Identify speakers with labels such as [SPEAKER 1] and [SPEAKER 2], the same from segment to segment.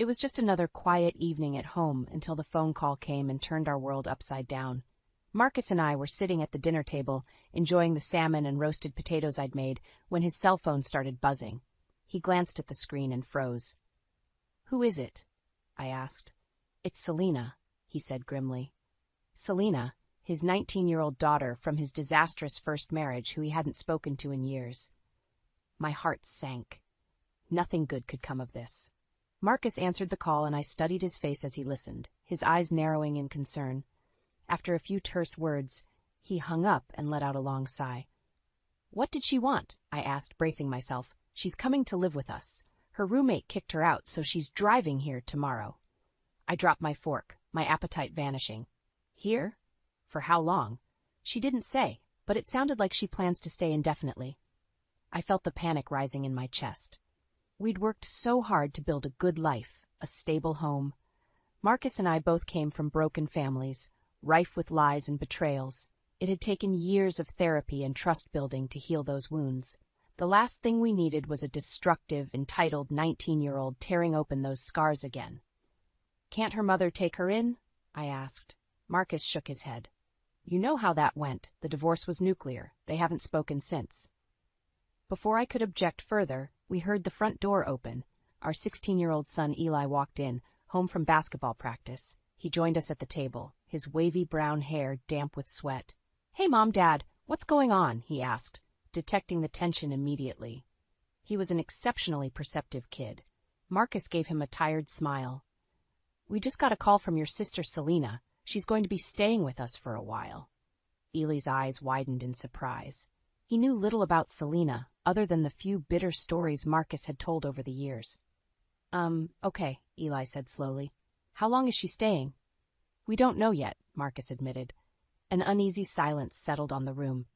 [SPEAKER 1] It was just another quiet evening at home until the phone call came and turned our world upside down. Marcus and I were sitting at the dinner table, enjoying the salmon and roasted potatoes I'd made, when his cell phone started buzzing. He glanced at the screen and froze. "Who is it?" I asked. "It's Selena," he said grimly. Selena, his 19-year-old daughter from his disastrous first marriage who he hadn't spoken to in years. My heart sank. Nothing good could come of this. Marcus answered the call and I studied his face as he listened, his eyes narrowing in concern. After a few terse words, he hung up and let out a long sigh. "What did she want?" I asked, bracing myself. "She's coming to live with us. Her roommate kicked her out, so she's driving here tomorrow." I dropped my fork, my appetite vanishing. "Here? For how long?" She didn't say, but it sounded like she plans to stay indefinitely. I felt the panic rising in my chest. We'd worked so hard to build a good life, a stable home. Marcus and I both came from broken families, rife with lies and betrayals. It had taken years of therapy and trust building to heal those wounds. The last thing we needed was a destructive, entitled 19-year-old tearing open those scars again. "Can't her mother take her in?" I asked. Marcus shook his head. "You know how that went. The divorce was nuclear. They haven't spoken since." Before I could object further, we heard the front door open. Our 16-year-old son Eli walked in, home from basketball practice. He joined us at the table, his wavy brown hair damp with sweat. "Hey, Mom, Dad, what's going on?" he asked, detecting the tension immediately. He was an exceptionally perceptive kid. Marcus gave him a tired smile. "We just got a call from your sister Selena. She's going to be staying with us for a while." Eli's eyes widened in surprise. He knew little about Selena, other than the few bitter stories Marcus had told over the years. Okay, Eli said slowly. "How long is she staying?" "We don't know yet," Marcus admitted. An uneasy silence settled on the room.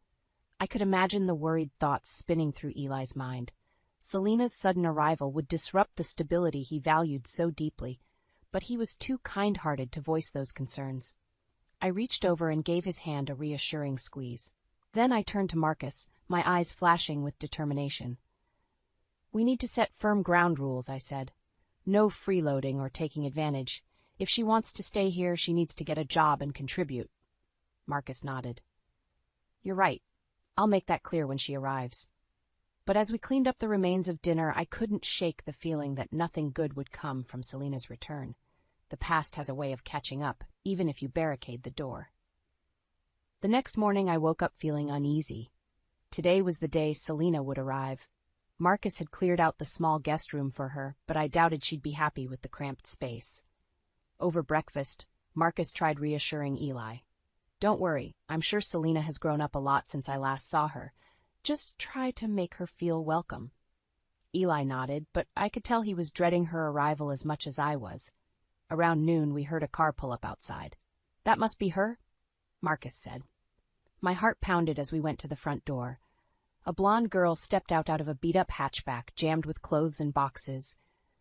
[SPEAKER 1] I could imagine the worried thoughts spinning through Eli's mind. Selena's sudden arrival would disrupt the stability he valued so deeply, but he was too kind-hearted to voice those concerns. I reached over and gave his hand a reassuring squeeze. Then I turned to Marcus, my eyes flashing with determination. "We need to set firm ground rules," I said. "No freeloading or taking advantage. If she wants to stay here, she needs to get a job and contribute." Marcus nodded. "You're right. I'll make that clear when she arrives." But as we cleaned up the remains of dinner, I couldn't shake the feeling that nothing good would come from Selena's return. The past has a way of catching up, even if you barricade the door. The next morning I woke up feeling uneasy. Today was the day Selena would arrive. Marcus had cleared out the small guest room for her, but I doubted she'd be happy with the cramped space. Over breakfast, Marcus tried reassuring Eli. "Don't worry, I'm sure Selena has grown up a lot since I last saw her. Just try to make her feel welcome." Eli nodded, but I could tell he was dreading her arrival as much as I was. Around noon, we heard a car pull up outside. "That must be her," Marcus said. My heart pounded as we went to the front door. A blonde girl stepped out of a beat-up hatchback jammed with clothes and boxes.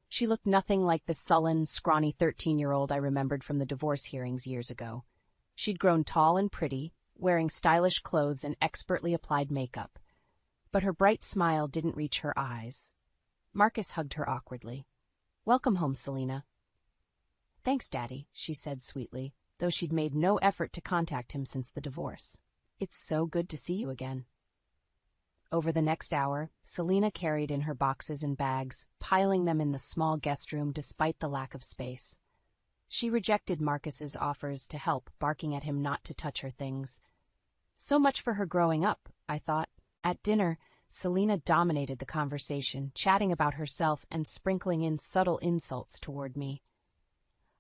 [SPEAKER 1] She looked nothing like the sullen, scrawny 13-year-old I remembered from the divorce hearings years ago. She'd grown tall and pretty, wearing stylish clothes and expertly applied makeup. But her bright smile didn't reach her eyes. Marcus hugged her awkwardly. "Welcome home, Selena." "Thanks, Daddy," she said sweetly, though she'd made no effort to contact him since the divorce. "It's so good to see you again." Over the next hour, Selena carried in her boxes and bags, piling them in the small guest room despite the lack of space. She rejected Marcus's offers to help, barking at him not to touch her things. So much for her growing up, I thought. At dinner, Selena dominated the conversation, chatting about herself and sprinkling in subtle insults toward me.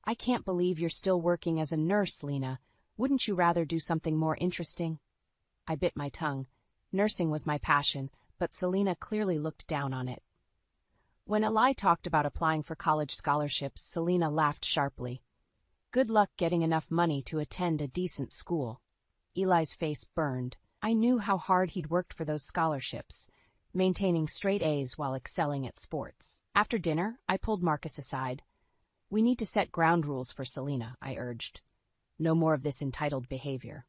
[SPEAKER 1] "I can't believe you're still working as a nurse, Lena. Wouldn't you rather do something more interesting?" I bit my tongue. Nursing was my passion, but Selena clearly looked down on it. When Eli talked about applying for college scholarships, Selena laughed sharply. "Good luck getting enough money to attend a decent school." Eli's face burned. I knew how hard he'd worked for those scholarships, maintaining straight A's while excelling at sports. After dinner, I pulled Marcus aside. "We need to set ground rules for Selena," I urged. "No more of this entitled behavior."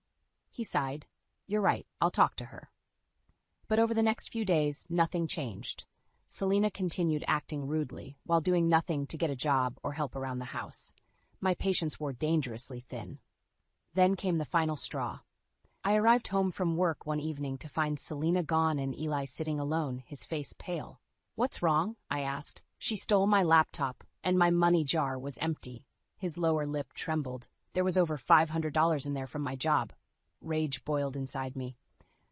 [SPEAKER 1] He sighed. "You're right, I'll talk to her." But over the next few days, nothing changed. Selena continued acting rudely, while doing nothing to get a job or help around the house. My patience wore dangerously thin. Then came the final straw. I arrived home from work one evening to find Selena gone and Eli sitting alone, his face pale. "What's wrong?" I asked. "She stole my laptop, and my money jar was empty." His lower lip trembled. There was over $500 in there from my job. Rage boiled inside me.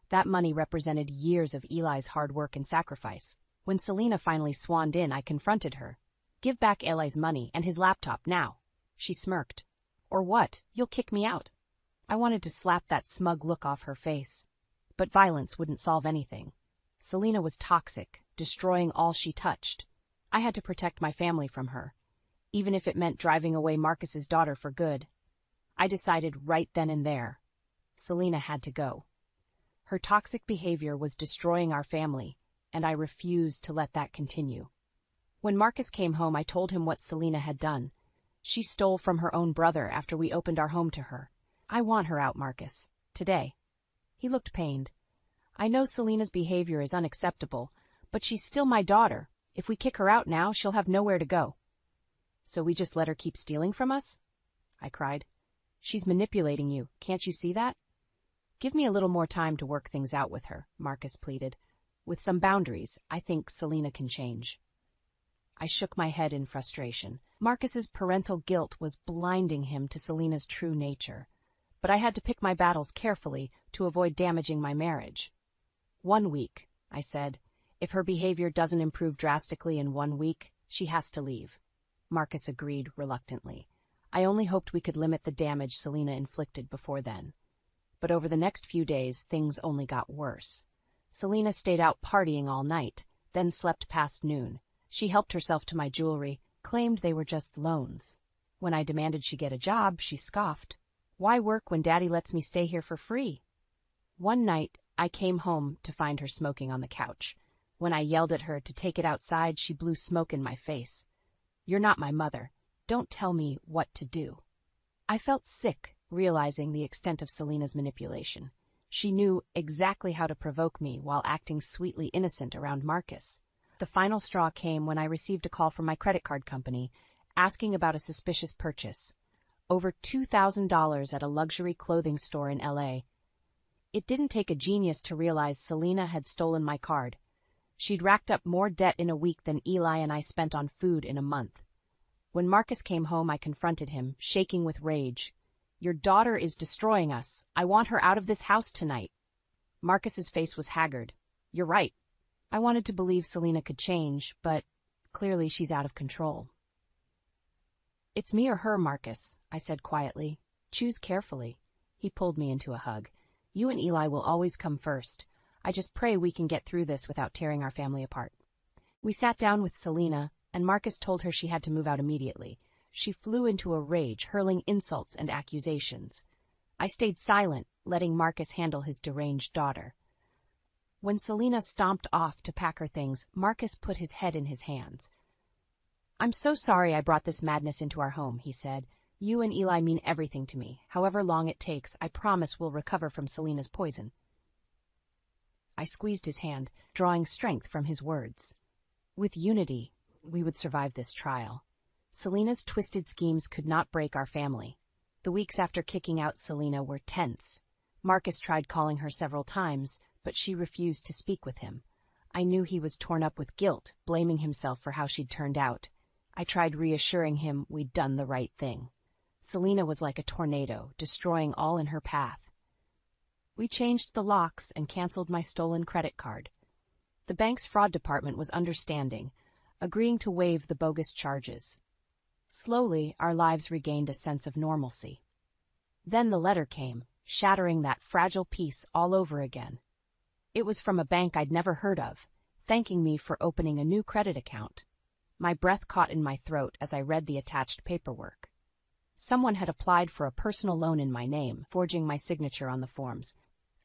[SPEAKER 1] That money represented years of Eli's hard work and sacrifice. When Selena finally swanned in, I confronted her. "Give back Eli's money and his laptop now." She smirked. "Or what? You'll kick me out." I wanted to slap that smug look off her face. But violence wouldn't solve anything. Selena was toxic, destroying all she touched. I had to protect my family from her, even if it meant driving away Marcus's daughter for good. I decided right then and there. Selena had to go. Her toxic behavior was destroying our family, and I refused to let that continue. When Marcus came home, I told him what Selena had done. She stole from her own brother after we opened our home to her. "I want her out, Marcus. Today." He looked pained. "I know Selena's behavior is unacceptable, but she's still my daughter. If we kick her out now, she'll have nowhere to go." "So we just let her keep stealing from us?" I cried. "She's manipulating you. Can't you see that?" "Give me a little more time to work things out with her," Marcus pleaded. "With some boundaries, I think Selena can change." I shook my head in frustration. Marcus's parental guilt was blinding him to Selena's true nature. But I had to pick my battles carefully to avoid damaging my marriage. "1 week," I said. "If her behavior doesn't improve drastically in 1 week, she has to leave." Marcus agreed reluctantly. I only hoped we could limit the damage Selena inflicted before then. But over the next few days, things only got worse. Selena stayed out partying all night, then slept past noon. She helped herself to my jewelry, claimed they were just loans. When I demanded she get a job, she scoffed. "Why work when Daddy lets me stay here for free?" One night, I came home to find her smoking on the couch. When I yelled at her to take it outside, she blew smoke in my face. "You're not my mother. Don't tell me what to do." I felt sick, realizing the extent of Selena's manipulation. She knew exactly how to provoke me while acting sweetly innocent around Marcus. The final straw came when I received a call from my credit card company, asking about a suspicious purchase. Over $2,000 at a luxury clothing store in LA. It didn't take a genius to realize Selena had stolen my card. She'd racked up more debt in a week than Eli and I spent on food in a month. When Marcus came home, I confronted him, shaking with rage. "Your daughter is destroying us. I want her out of this house tonight." Marcus's face was haggard. "You're right." I wanted to believe Selena could change, but clearly she's out of control. "It's me or her, Marcus," I said quietly. "Choose carefully." He pulled me into a hug. "You and Eli will always come first. I just pray we can get through this without tearing our family apart." We sat down with Selena, and Marcus told her she had to move out immediately. She flew into a rage, hurling insults and accusations. I stayed silent, letting Marcus handle his deranged daughter. When Selena stomped off to pack her things, Marcus put his head in his hands. "I'm so sorry I brought this madness into our home," he said. "You and Eli mean everything to me. However long it takes, I promise we'll recover from Selena's poison." I squeezed his hand, drawing strength from his words. With unity, we would survive this trial. Selena's twisted schemes could not break our family. The weeks after kicking out Selena were tense. Marcus tried calling her several times, but she refused to speak with him. I knew he was torn up with guilt, blaming himself for how she'd turned out. I tried reassuring him we'd done the right thing. Selena was like a tornado, destroying all in her path. We changed the locks and canceled my stolen credit card. The bank's fraud department was understanding, agreeing to waive the bogus charges. Slowly, our lives regained a sense of normalcy. Then the letter came, shattering that fragile peace all over again. It was from a bank I'd never heard of, thanking me for opening a new credit account. My breath caught in my throat as I read the attached paperwork. Someone had applied for a personal loan in my name, forging my signature on the forms.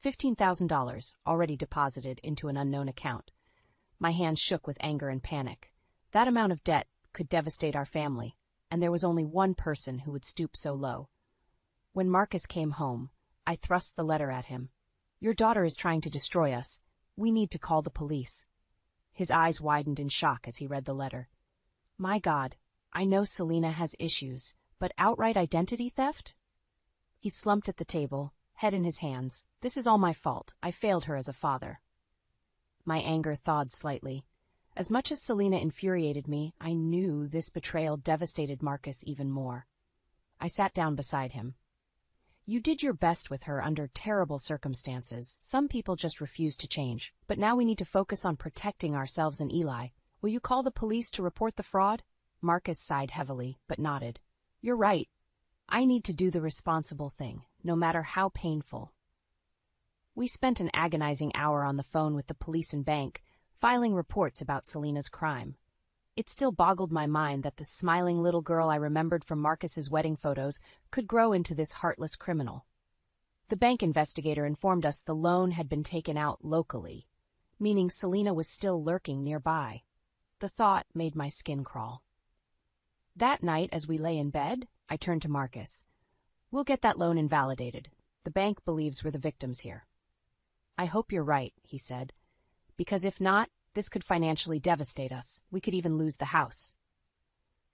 [SPEAKER 1] $15,000 already deposited into an unknown account. My hands shook with anger and panic. That amount of debt could devastate our family, and there was only one person who would stoop so low. When Marcus came home, I thrust the letter at him. "Your daughter is trying to destroy us. We need to call the police." His eyes widened in shock as he read the letter. My God, I know Selena has issues, but outright identity theft? He slumped at the table, head in his hands. This is all my fault. I failed her as a father. My anger thawed slightly. As much as Selena infuriated me, I knew this betrayal devastated Marcus even more. I sat down beside him. You did your best with her under terrible circumstances. Some people just refuse to change. But now we need to focus on protecting ourselves and Eli. Will you call the police to report the fraud? Marcus sighed heavily, but nodded. You're right. I need to do the responsible thing, no matter how painful. We spent an agonizing hour on the phone with the police and bank, filing reports about Selena's crime. It still boggled my mind that the smiling little girl I remembered from Marcus's wedding photos could grow into this heartless criminal. The bank investigator informed us the loan had been taken out locally, meaning Selena was still lurking nearby. The thought made my skin crawl. That night, as we lay in bed, I turned to Marcus. We'll get that loan invalidated. The bank believes we're the victims here. I hope you're right, he said, because if not, this could financially devastate us. We could even lose the house.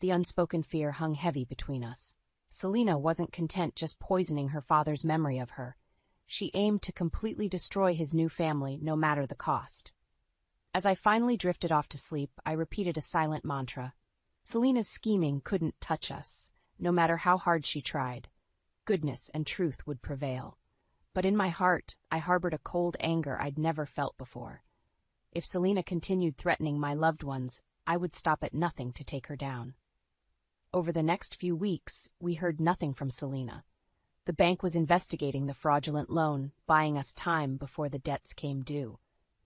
[SPEAKER 1] The unspoken fear hung heavy between us. Selena wasn't content just poisoning her father's memory of her. She aimed to completely destroy his new family, no matter the cost. As I finally drifted off to sleep, I repeated a silent mantra. Selena's scheming couldn't touch us, no matter how hard she tried. Goodness and truth would prevail. But in my heart, I harbored a cold anger I'd never felt before. If Selena continued threatening my loved ones, I would stop at nothing to take her down. Over the next few weeks, we heard nothing from Selena. The bank was investigating the fraudulent loan, buying us time before the debts came due.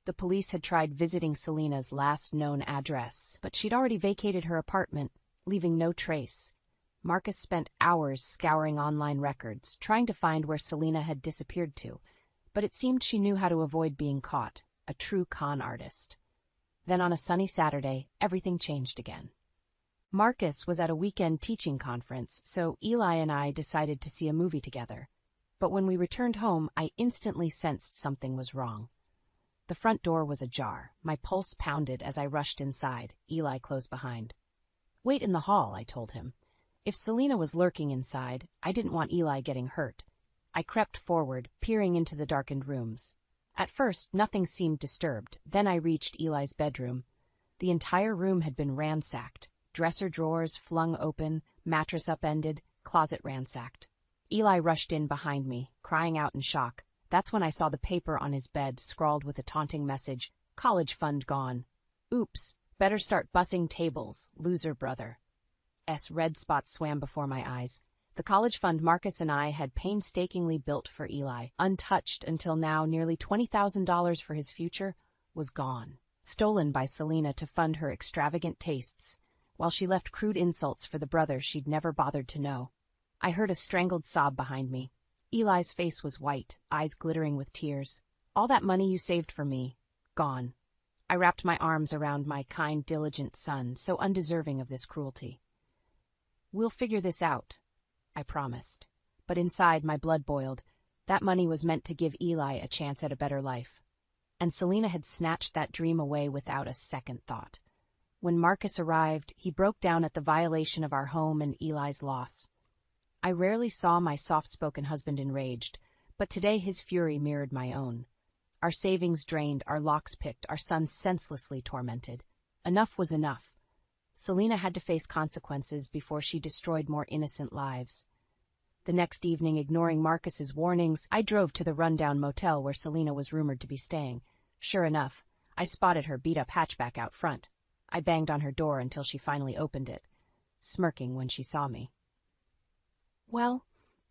[SPEAKER 1] The police had tried visiting Selena's last known address, but she'd already vacated her apartment, leaving no trace. Marcus spent hours scouring online records, trying to find where Selena had disappeared to, but it seemed she knew how to avoid being caught. A true con artist. Then on a sunny Saturday, everything changed again. Marcus was at a weekend teaching conference, so Eli and I decided to see a movie together. But when we returned home, I instantly sensed something was wrong. The front door was ajar. My pulse pounded as I rushed inside, Eli close behind. Wait in the hall, I told him. If Selena was lurking inside, I didn't want Eli getting hurt. I crept forward, peering into the darkened rooms. At first, nothing seemed disturbed. Then I reached Eli's bedroom. The entire room had been ransacked. Dresser drawers flung open, mattress upended, closet ransacked. Eli rushed in behind me, crying out in shock. That's when I saw the paper on his bed, scrawled with a taunting message, "College fund gone. Oops, better start bussing tables, loser brother." Red spots swam before my eyes. The college fund Marcus and I had painstakingly built for Eli, untouched until now nearly $20,000 for his future, was gone, stolen by Selena to fund her extravagant tastes, while she left crude insults for the brother she'd never bothered to know. I heard a strangled sob behind me. Eli's face was white, eyes glittering with tears. All that money you saved for me, gone. I wrapped my arms around my kind, diligent son, so undeserving of this cruelty. We'll figure this out, I promised. But inside, my blood boiled. That money was meant to give Eli a chance at a better life. And Selena had snatched that dream away without a second thought. When Marcus arrived, he broke down at the violation of our home and Eli's loss. I rarely saw my soft-spoken husband enraged, but today his fury mirrored my own. Our savings drained, our locks picked, our son senselessly tormented. Enough was enough. Selena had to face consequences before she destroyed more innocent lives. The next evening, ignoring Marcus's warnings, I drove to the rundown motel where Selena was rumored to be staying. Sure enough, I spotted her beat-up hatchback out front. I banged on her door until she finally opened it, smirking when she saw me. Well,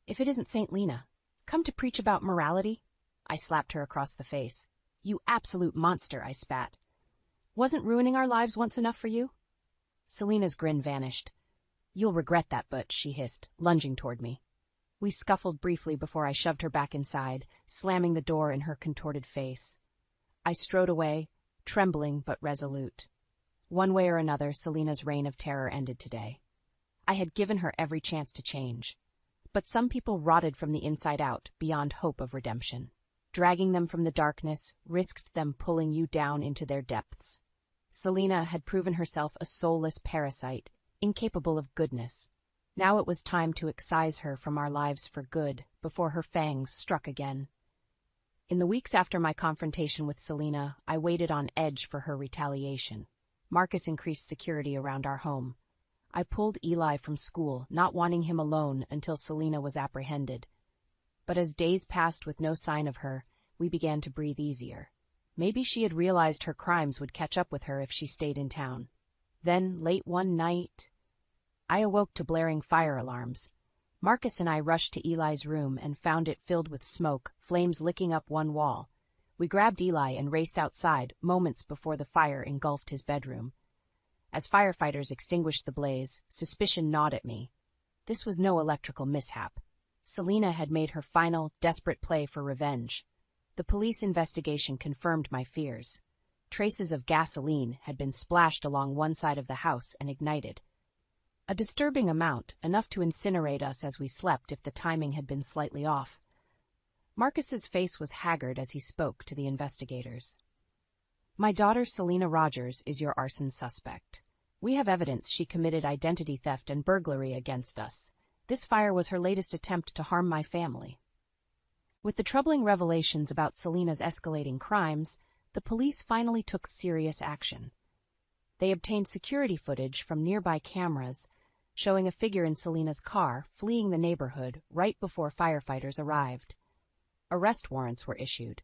[SPEAKER 1] if it isn't St. Lena, come to preach about morality? I slapped her across the face. You absolute monster, I spat. Wasn't ruining our lives once enough for you? Selena's grin vanished. You'll regret that, Butch, she hissed, lunging toward me. We scuffled briefly before I shoved her back inside, slamming the door in her contorted face. I strode away, trembling but resolute. One way or another, Selena's reign of terror ended today. I had given her every chance to change. But some people rotted from the inside out, beyond hope of redemption. Dragging them from the darkness risked them pulling you down into their depths. Selena had proven herself a soulless parasite, incapable of goodness. Now it was time to excise her from our lives for good, before her fangs struck again. In the weeks after my confrontation with Selena, I waited on edge for her retaliation. Marcus increased security around our home. I pulled Eli from school, not wanting him alone until Selena was apprehended. But as days passed with no sign of her, we began to breathe easier. Maybe she had realized her crimes would catch up with her if she stayed in town. Then, late one night, I awoke to blaring fire alarms. Marcus and I rushed to Eli's room and found it filled with smoke, flames licking up one wall. We grabbed Eli and raced outside, moments before the fire engulfed his bedroom. As firefighters extinguished the blaze, suspicion gnawed at me. This was no electrical mishap. Selena had made her final, desperate play for revenge. The police investigation confirmed my fears. Traces of gasoline had been splashed along one side of the house and ignited. A disturbing amount, enough to incinerate us as we slept if the timing had been slightly off. Marcus's face was haggard as he spoke to the investigators. "My daughter Selena Rogers is your arson suspect. We have evidence she committed identity theft and burglary against us. This fire was her latest attempt to harm my family." With the troubling revelations about Selena's escalating crimes, the police finally took serious action. They obtained security footage from nearby cameras, showing a figure in Selena's car fleeing the neighborhood right before firefighters arrived. Arrest warrants were issued.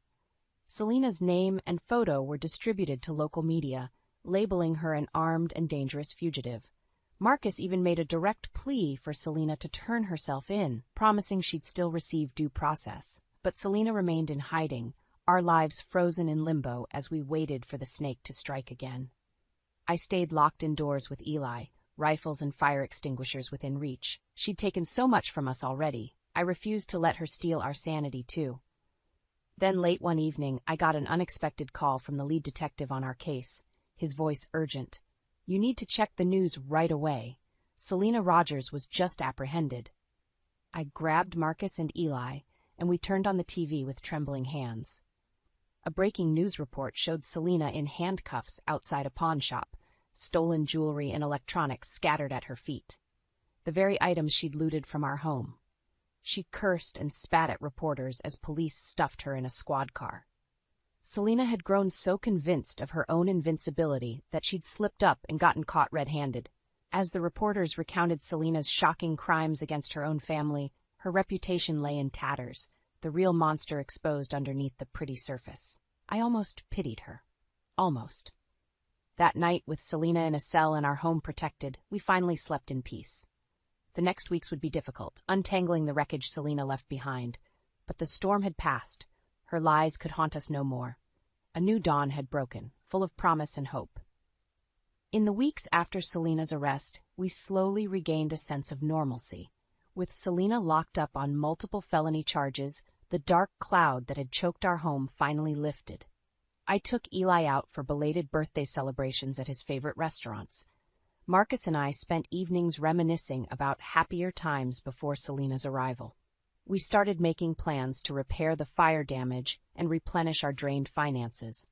[SPEAKER 1] Selena's name and photo were distributed to local media, labeling her an armed and dangerous fugitive. Marcus even made a direct plea for Selena to turn herself in, promising she'd still receive due process. But Selena remained in hiding, our lives frozen in limbo as we waited for the snake to strike again. I stayed locked indoors with Eli, rifles and fire extinguishers within reach. She'd taken so much from us already. I refused to let her steal our sanity, too. Then late one evening, I got an unexpected call from the lead detective on our case, his voice urgent. "You need to check the news right away. Selena Rogers was just apprehended." I grabbed Marcus and Eli, and we turned on the TV with trembling hands. A breaking news report showed Selena in handcuffs outside a pawn shop, stolen jewelry and electronics scattered at her feet. The very items she'd looted from our home. She cursed and spat at reporters as police stuffed her in a squad car. Selena had grown so convinced of her own invincibility that she'd slipped up and gotten caught red-handed. As the reporters recounted Selena's shocking crimes against her own family, her reputation lay in tatters, the real monster exposed underneath the pretty surface. I almost pitied her. Almost. That night, with Selena in a cell and our home protected, we finally slept in peace. The next weeks would be difficult, untangling the wreckage Selena left behind. But the storm had passed. Her lies could haunt us no more. A new dawn had broken, full of promise and hope. In the weeks after Selena's arrest, we slowly regained a sense of normalcy. With Selena locked up on multiple felony charges, the dark cloud that had choked our home finally lifted. I took Eli out for belated birthday celebrations at his favorite restaurants. Marcus and I spent evenings reminiscing about happier times before Selena's arrival. We started making plans to repair the fire damage and replenish our drained finances.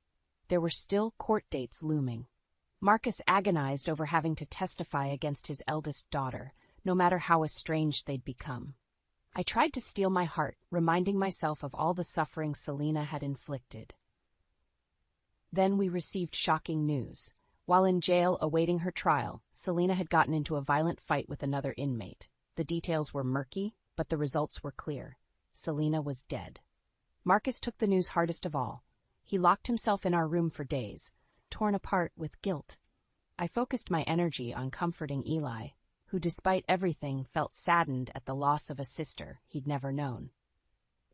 [SPEAKER 1] There were still court dates looming. Marcus agonized over having to testify against his eldest daughter, no matter how estranged they'd become. I tried to steel my heart, reminding myself of all the suffering Selena had inflicted. Then we received shocking news. While in jail awaiting her trial, Selena had gotten into a violent fight with another inmate. The details were murky, but the results were clear. Selena was dead. Marcus took the news hardest of all. He locked himself in our room for days, torn apart with guilt. I focused my energy on comforting Eli, who despite everything felt saddened at the loss of a sister he'd never known.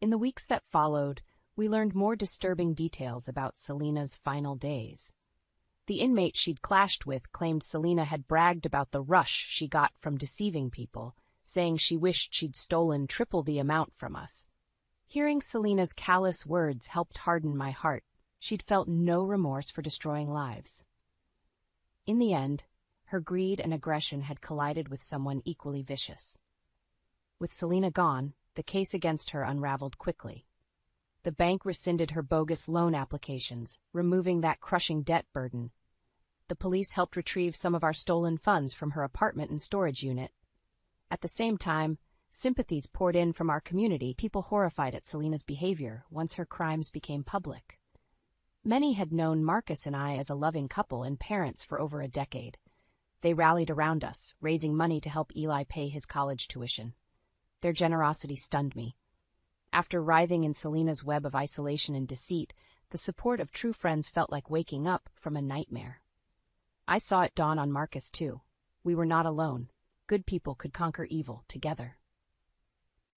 [SPEAKER 1] In the weeks that followed, we learned more disturbing details about Selena's final days. The inmate she'd clashed with claimed Selena had bragged about the rush she got from deceiving people, saying she wished she'd stolen triple the amount from us. Hearing Selena's callous words helped harden my heart. She'd felt no remorse for destroying lives. In the end, her greed and aggression had collided with someone equally vicious. With Selena gone, the case against her unraveled quickly. The bank rescinded her bogus loan applications, removing that crushing debt burden. the police helped retrieve some of our stolen funds from her apartment and storage unit. At the same time, sympathies poured in from our community, people horrified at Selena's behavior once her crimes became public. Many had known Marcus and I as a loving couple and parents for over a decade. They rallied around us, raising money to help Eli pay his college tuition. Their generosity stunned me. After writhing in Selena's web of isolation and deceit, the support of true friends felt like waking up from a nightmare. I saw it dawn on Marcus, too. We were not alone. Good people could conquer evil together.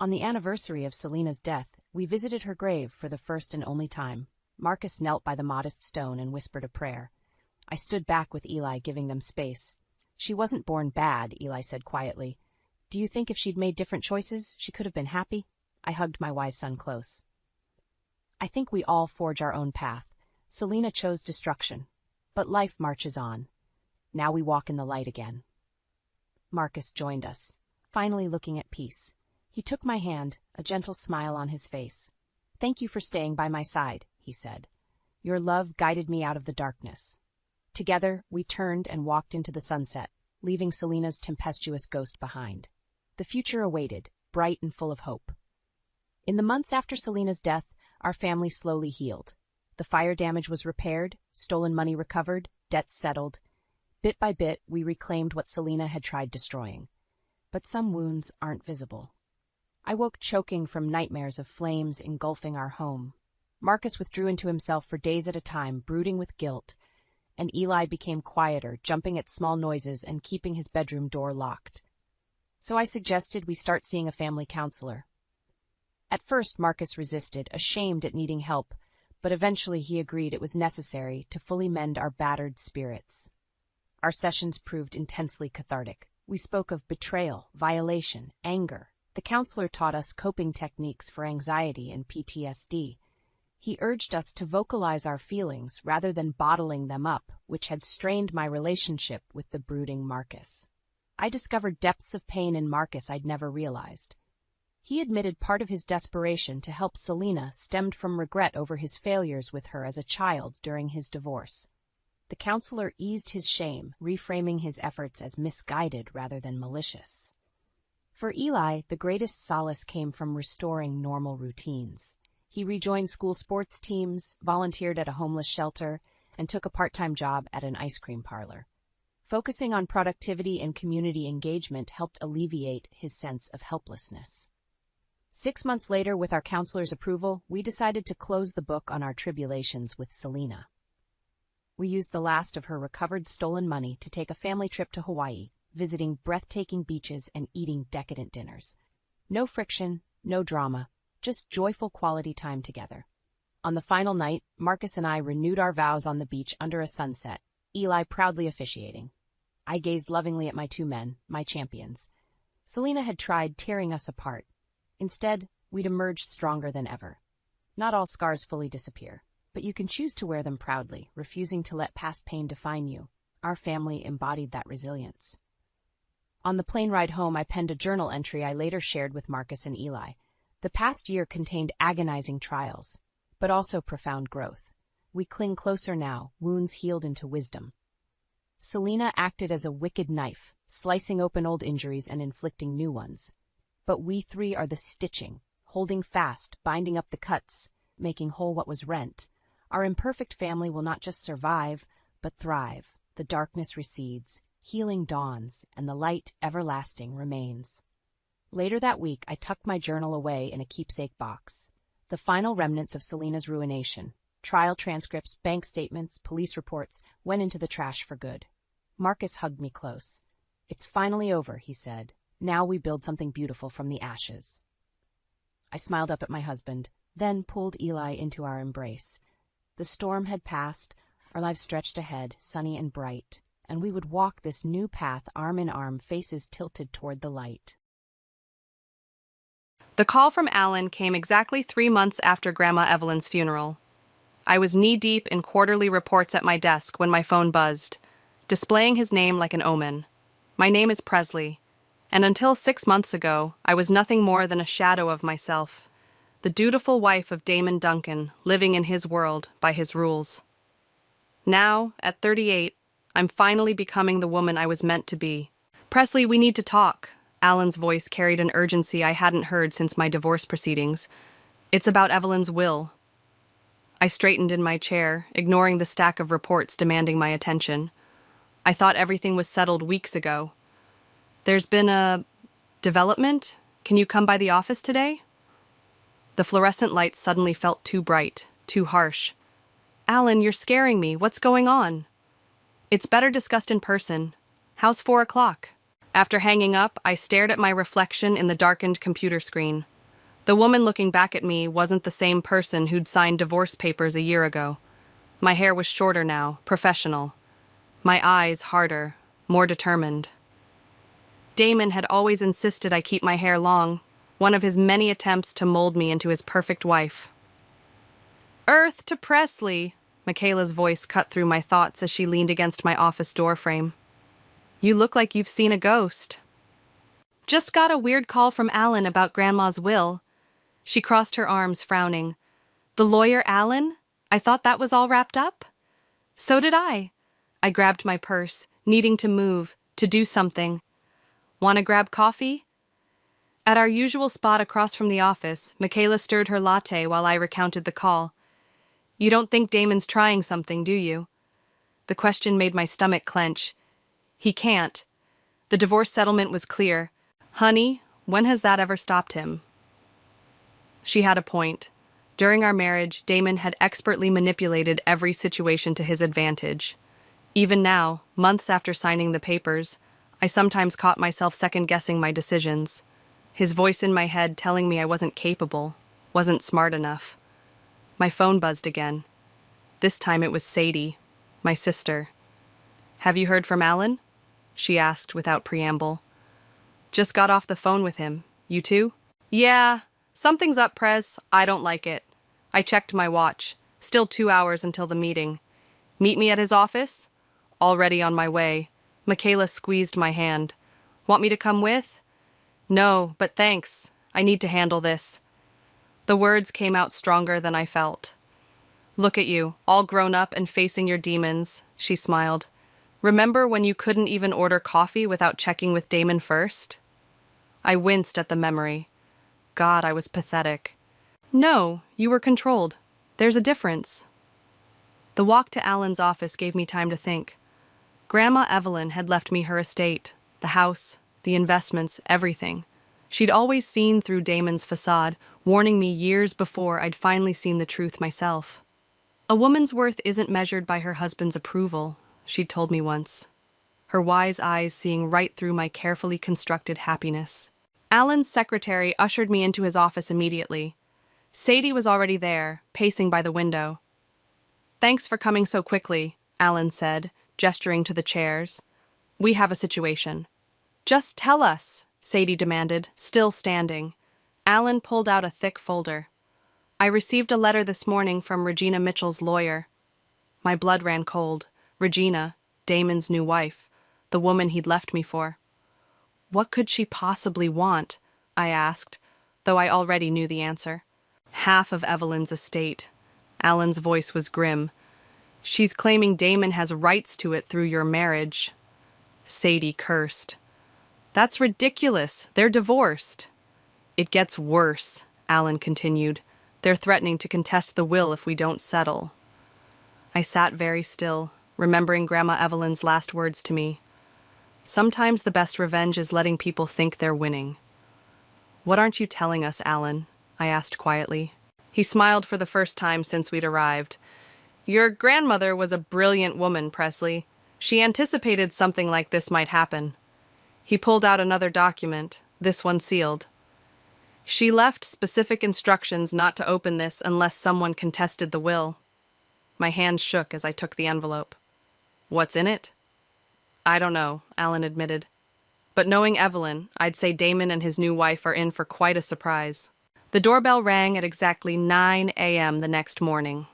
[SPEAKER 1] On the anniversary of Selena's death, we visited her grave for the first and only time. Marcus knelt by the modest stone and whispered a prayer. I stood back with Eli, giving them space. She wasn't born bad, Eli said quietly. Do you think if she'd made different choices, she could have been happy? I hugged my wise son close. I think we all forge our own path. Selena chose destruction, but life marches on. Now we walk in the light again. Marcus joined us, finally looking at peace. He took my hand, a gentle smile on his face. Thank you for staying by my side, he said. Your love guided me out of the darkness. Together, we turned and walked into the sunset, leaving Selena's tempestuous ghost behind. The future awaited, bright and full of hope. In the months after Selena's death, our family slowly healed. The fire damage was repaired, stolen money recovered, debts settled. Bit by bit, we reclaimed what Selena had tried destroying. But some wounds aren't visible. I woke choking from nightmares of flames engulfing our home. Marcus withdrew into himself for days at a time, brooding with guilt, and Eli became quieter, jumping at small noises and keeping his bedroom door locked. So I suggested we start seeing a family counselor. At first, Marcus resisted, ashamed at needing help, but eventually he agreed it was necessary to fully mend our battered spirits. Our sessions proved intensely cathartic. We spoke of betrayal, violation, anger. The counselor taught us coping techniques for anxiety and PTSD. He urged us to vocalize our feelings rather than bottling them up, which had strained my relationship with the brooding Marcus. I discovered depths of pain in Marcus I'd never realized. He admitted part of his desperation to help Selena stemmed from regret over his failures with her as a child during his divorce. The counselor eased his shame, reframing his efforts as misguided rather than malicious. For Eli, the greatest solace came from restoring normal routines. He rejoined school sports teams, volunteered at a homeless shelter, and took a part-time job at an ice cream parlor. Focusing on productivity and community engagement helped alleviate his sense of helplessness. 6 months later, with our counselor's approval, we decided to close the book on our tribulations with Selena. We used the last of her recovered stolen money to take a family trip to Hawaii, visiting breathtaking beaches and eating decadent dinners. No friction, no drama, just joyful quality time together. On the final night, Marcus and I renewed our vows on the beach under a sunset, Eli proudly officiating. I gazed lovingly at my two men, my champions. Selena had tried tearing us apart. Instead, we'd emerged stronger than ever. Not all scars fully disappear, but you can choose to wear them proudly, refusing to let past pain define you. Our family embodied that resilience. On the plane ride home, I penned a journal entry I later shared with Marcus and Eli. The past year contained agonizing trials, but also profound growth. We cling closer now, wounds healed into wisdom. Selena acted as a wicked knife, slicing open old injuries and inflicting new ones. But we three are the stitching, holding fast, binding up the cuts, making whole what was rent. Our imperfect family will not just survive, but thrive. The darkness recedes, healing dawns, and the light everlasting remains. Later that week, I tucked my journal away in a keepsake box. The final remnants of Selena's ruination, trial transcripts, bank statements, police reports, went into the trash for good. Marcus hugged me close. It's finally over, he said. Now we build something beautiful from the ashes. I smiled up at my husband, then pulled Eli into our embrace. The storm had passed, our lives stretched ahead, sunny and bright, and we would walk this new path arm in arm, faces tilted toward the light.
[SPEAKER 2] The call from Alan came exactly 3 months after Grandma Evelyn's funeral. I was knee-deep in quarterly reports at my desk when my phone buzzed, displaying his name like an omen. My name is Presley, and until 6 months ago, I was nothing more than a shadow of myself, the dutiful wife of Damon Duncan, living in his world by his rules. Now, at 38, I'm finally becoming the woman I was meant to be. Presley, we need to talk. Alan's voice carried an urgency I hadn't heard since my divorce proceedings. It's about Evelyn's will. I straightened in my chair, ignoring the stack of reports demanding my attention. I thought everything was settled weeks ago. There's been a development? Can you come by the office today? The fluorescent lights suddenly felt too bright, too harsh. Alan, you're scaring me. What's going on? It's better discussed in person. How's 4 o'clock? After hanging up, I stared at my reflection in the darkened computer screen. The woman looking back at me wasn't the same person who'd signed divorce papers a year ago. My hair was shorter now, professional. My eyes harder, more determined. Damon had always insisted I keep my hair long, one of his many attempts to mold me into his perfect wife. Earth to Presley, Michaela's voice cut through my thoughts as she leaned against my office doorframe. You look like you've seen a ghost. Just got a weird call from Alan about Grandma's will. She crossed her arms, frowning. The lawyer Alan? I thought that was all wrapped up? So did I. I grabbed my purse, needing to move, to do something. Want to grab coffee? At our usual spot across from the office, Michaela stirred her latte while I recounted the call. You don't think Damon's trying something, do you? The question made my stomach clench. He can't. The divorce settlement was clear. Honey, when has that ever stopped him? She had a point. During our marriage, Damon had expertly manipulated every situation to his advantage. Even now, months after signing the papers, I sometimes caught myself second-guessing my decisions. His voice in my head telling me I wasn't capable, wasn't smart enough. My phone buzzed again. This time it was Sadie, my sister. Have you heard from Alan? She asked without preamble. Just got off the phone with him. You too? Yeah, something's up, Prez. I don't like it. I checked my watch. Still 2 hours until the meeting. Meet me at his office? Already on my way. Michaela squeezed my hand. Want me to come with? No, but thanks. I need to handle this. The words came out stronger than I felt. Look at you, all grown up and facing your demons, she smiled. Remember when you couldn't even order coffee without checking with Damon first? I winced at the memory. God, I was pathetic. No, you were controlled. There's a difference. The walk to Alan's office gave me time to think. Grandma Evelyn had left me her estate, the house, the investments, everything. She'd always seen through Damon's facade, warning me years before I'd finally seen the truth myself. A woman's worth isn't measured by her husband's approval, she'd told me once. Her wise eyes seeing right through my carefully constructed happiness. Alan's secretary ushered me into his office immediately. Sadie was already there, pacing by the window. Thanks for coming so quickly, Alan said, gesturing to the chairs. We have a situation. Just tell us, Sadie demanded, still standing. Alan pulled out a thick folder. I received a letter this morning from Regina Mitchell's lawyer. My blood ran cold. Regina, Damon's new wife, the woman he'd left me for. What could she possibly want? I asked, though I already knew the answer. Half of Evelyn's estate. Alan's voice was grim. She's claiming Damon has rights to it through your marriage. Sadie cursed. That's ridiculous. They're divorced. It gets worse, Alan continued. They're threatening to contest the will if we don't settle. I sat very still, remembering Grandma Evelyn's last words to me. Sometimes the best revenge is letting people think they're winning. What aren't you telling us, Alan? I asked quietly. He smiled for the first time since we'd arrived. Your grandmother was a brilliant woman, Presley. She anticipated something like this might happen. He pulled out another document, this one sealed. She left specific instructions not to open this unless someone contested the will. My hand shook as I took the envelope. What's in it? I don't know, Alan admitted. But knowing Evelyn, I'd say Damon and his new wife are in for quite a surprise. The doorbell rang at exactly 9 a.m. the next morning.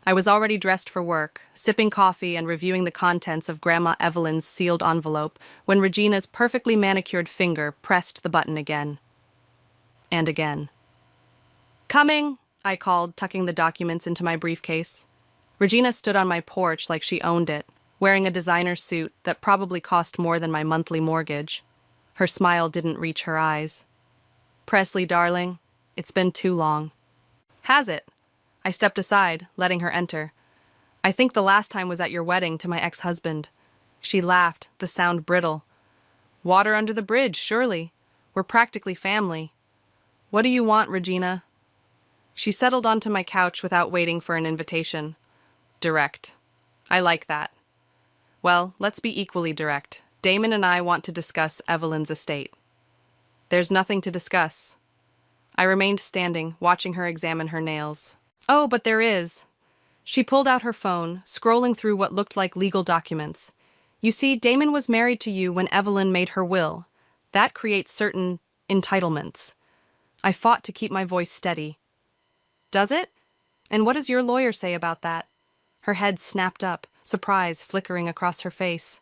[SPEAKER 2] I was already dressed for work, sipping coffee and reviewing the contents of Grandma Evelyn's sealed envelope when Regina's perfectly manicured finger pressed the button again. And again. Coming, I called, tucking the documents into my briefcase. Regina stood on my porch like she owned it. wearing a designer suit that probably cost more than my monthly mortgage. Her smile didn't reach her eyes. "Presley, darling, it's been too long." "Has it?" I stepped aside, letting her enter. "I think the last time was at your wedding to my ex-husband." She laughed, the sound brittle. "Water under the bridge, surely. We're practically family." "What do you want, Regina?" She settled onto my couch without waiting for an invitation. Direct. I like that. Well, let's be equally direct. Damon and I want to discuss Evelyn's estate. There's nothing to discuss. I remained standing, watching her examine her nails. "Oh, but there is." She pulled out her phone, scrolling through what looked like legal documents. "You see, Damon was married to you when Evelyn made her will. That creates certain entitlements." I fought to keep my voice steady. "Does it? And what does your lawyer say about that?" Her head snapped up, surprise flickering across her face.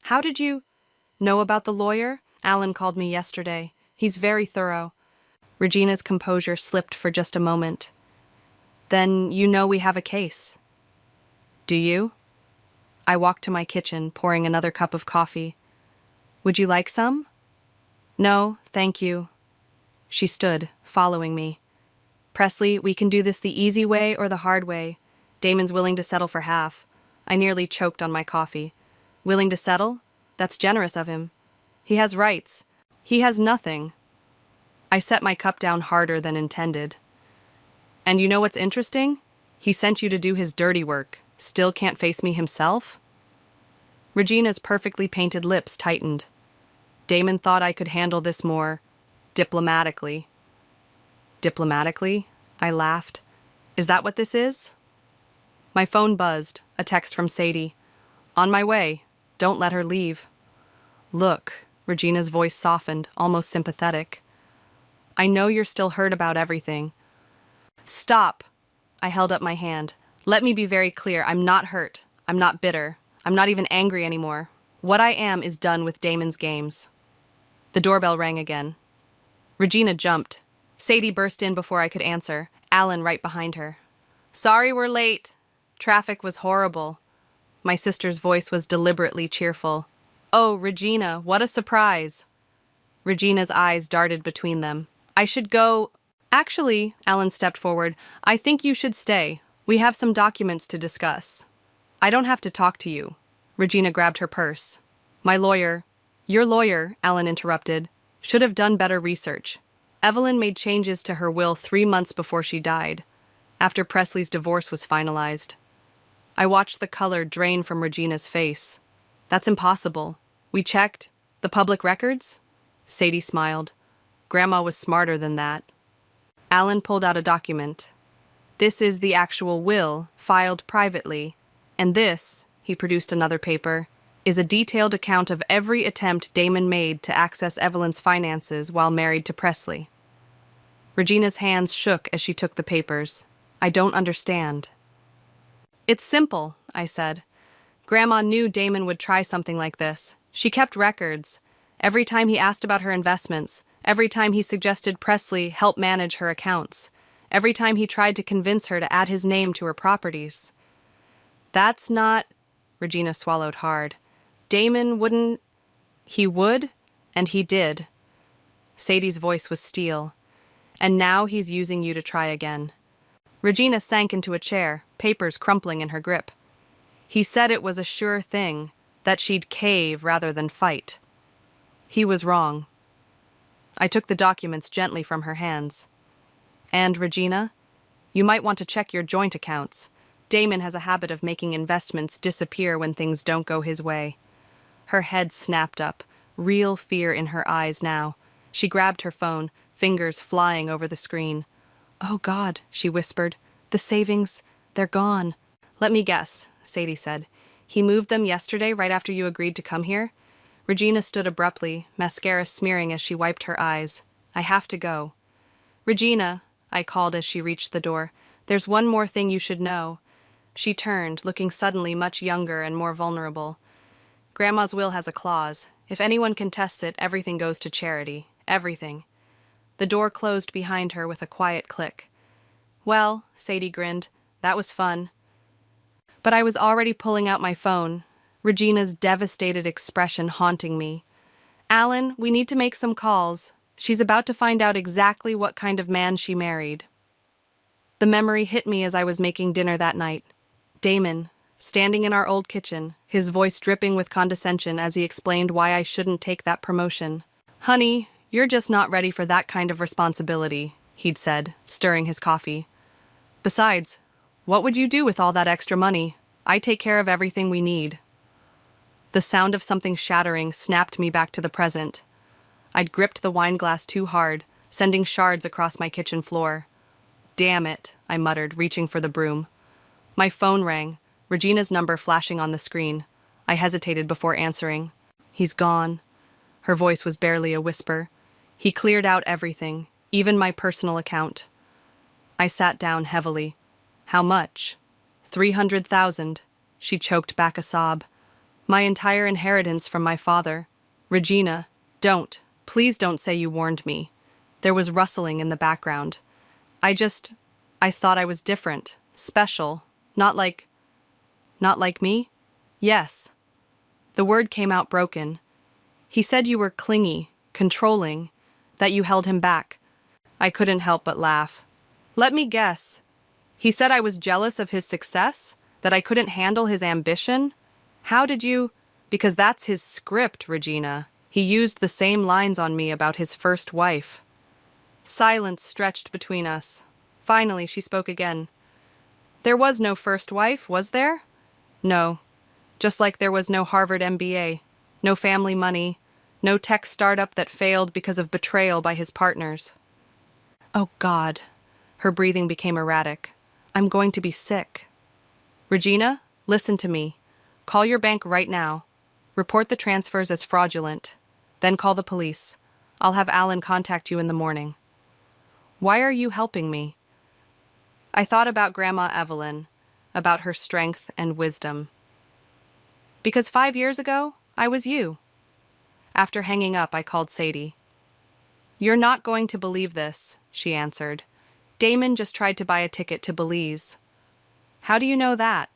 [SPEAKER 2] "How did you know about the lawyer?" "Alan called me yesterday. He's very thorough." Regina's composure slipped for just a moment. "Then you know we have a case." "Do you?" I walked to my kitchen, pouring another cup of coffee. "Would you like some?" "No, thank you." She stood, following me. "Presley, we can do this the easy way or the hard way. Damon's willing to settle for half." I nearly choked on my coffee. "Willing to settle? That's generous of him. He has rights. He has nothing." I set my cup down harder than intended. "And you know what's interesting? He sent you to do his dirty work. Still can't face me himself?" Regina's perfectly painted lips tightened. "Damon thought I could handle this more diplomatically." "Diplomatically?" I laughed. "Is that what this is?" My phone buzzed, a text from Sadie. "On my way. Don't let her leave." "Look," Regina's voice softened, almost sympathetic. "I know you're still hurt about everything." "Stop!" I held up my hand. "Let me be very clear. I'm not hurt. I'm not bitter. I'm not even angry anymore. What I am is done with Damon's games." The doorbell rang again. Regina jumped. Sadie burst in before I could answer, Alan right behind her. "Sorry we're late. Traffic was horrible." My sister's voice was deliberately cheerful. "Oh, Regina, what a surprise." Regina's eyes darted between them. "I should go—" "Actually," Alan stepped forward, "I think you should stay. We have some documents to discuss." "I don't have to talk to you." Regina grabbed her purse. "My lawyer—" "Your lawyer," Alan interrupted, "should have done better research. Evelyn made changes to her will 3 months before she died, after Presley's divorce was finalized." I watched the color drain from Regina's face. "That's impossible. We checked. The public records?" Sadie smiled. "Grandma was smarter than that." Alan pulled out a document. "This is the actual will, filed privately. And this," he produced another paper, "is a detailed account of every attempt Damon made to access Evelyn's finances while married to Presley." Regina's hands shook as she took the papers. "I don't understand." "It's simple," I said. "Grandma knew Damon would try something like this. She kept records. Every time he asked about her investments, every time he suggested Presley help manage her accounts, every time he tried to convince her to add his name to her properties." "That's not—" Regina swallowed hard. "Damon wouldn't—" "He would, and he did." Sadie's voice was steel. "And now he's using you to try again." Regina sank into a chair, papers crumpling in her grip. "He said it was a sure thing, that she'd cave rather than fight." He was wrong. I took the documents gently from her hands. "And, Regina, you might want to check your joint accounts. Damon has a habit of making investments disappear when things don't go his way." Her head snapped up, real fear in her eyes now. She grabbed her phone, fingers flying over the screen. "Oh, God," she whispered. "The savings, they're gone." "Let me guess," Sadie said. "He moved them yesterday right after you agreed to come here?" Regina stood abruptly, mascara smearing as she wiped her eyes. "I have to go." "Regina," I called as she reached the door, "there's one more thing you should know." She turned, looking suddenly much younger and more vulnerable. "Grandma's will has a clause. If anyone contests it, everything goes to charity. Everything." The door closed behind her with a quiet click. "Well," Sadie grinned, "that was fun." But I was already pulling out my phone. Regina's devastated expression haunting me. "Alan, we need to make some calls. She's about to find out exactly what kind of man she married." The memory hit me as I was making dinner that night. Damon, standing in our old kitchen, his voice dripping with condescension as he explained why I shouldn't take that promotion. "Honey, you're just not ready for that kind of responsibility," he'd said, stirring his coffee. "Besides, what would you do with all that extra money? I take care of everything we need." The sound of something shattering snapped me back to the present. I'd gripped the wine glass too hard, sending shards across my kitchen floor. "Damn it," I muttered, reaching for the broom. My phone rang, Regina's number flashing on the screen. I hesitated before answering. "He's gone." Her voice was barely a whisper. "He cleared out everything, even my personal account." I sat down heavily. "How much?" 300,000. She choked back a sob. "My entire inheritance from my father." "Regina, don't. Please don't say you warned me." There was rustling in the background. I thought I was different, special, not like me?" "Yes." The word came out broken. "He said you were clingy, controlling, that you held him back." I couldn't help but laugh. "Let me guess. He said I was jealous of his success, that I couldn't handle his ambition? How did you—" "Because that's his script, Regina. He used the same lines on me about his first wife." Silence stretched between us. Finally, she spoke again. "There was no first wife, was there?" "No. Just like there was no Harvard MBA, no family money, no tech startup that failed because of betrayal by his partners." "Oh, God." Her breathing became erratic. "I'm going to be sick." "Regina, listen to me. Call your bank right now. Report the transfers as fraudulent. Then call the police. I'll have Alan contact you in the morning." "Why are you helping me?" I thought about Grandma Evelyn, about her strength and wisdom. "Because 5 years ago, I was you." After hanging up, I called Sadie. "You're not going to believe this," she answered. "Damon just tried to buy a ticket to Belize." "How do you know that?"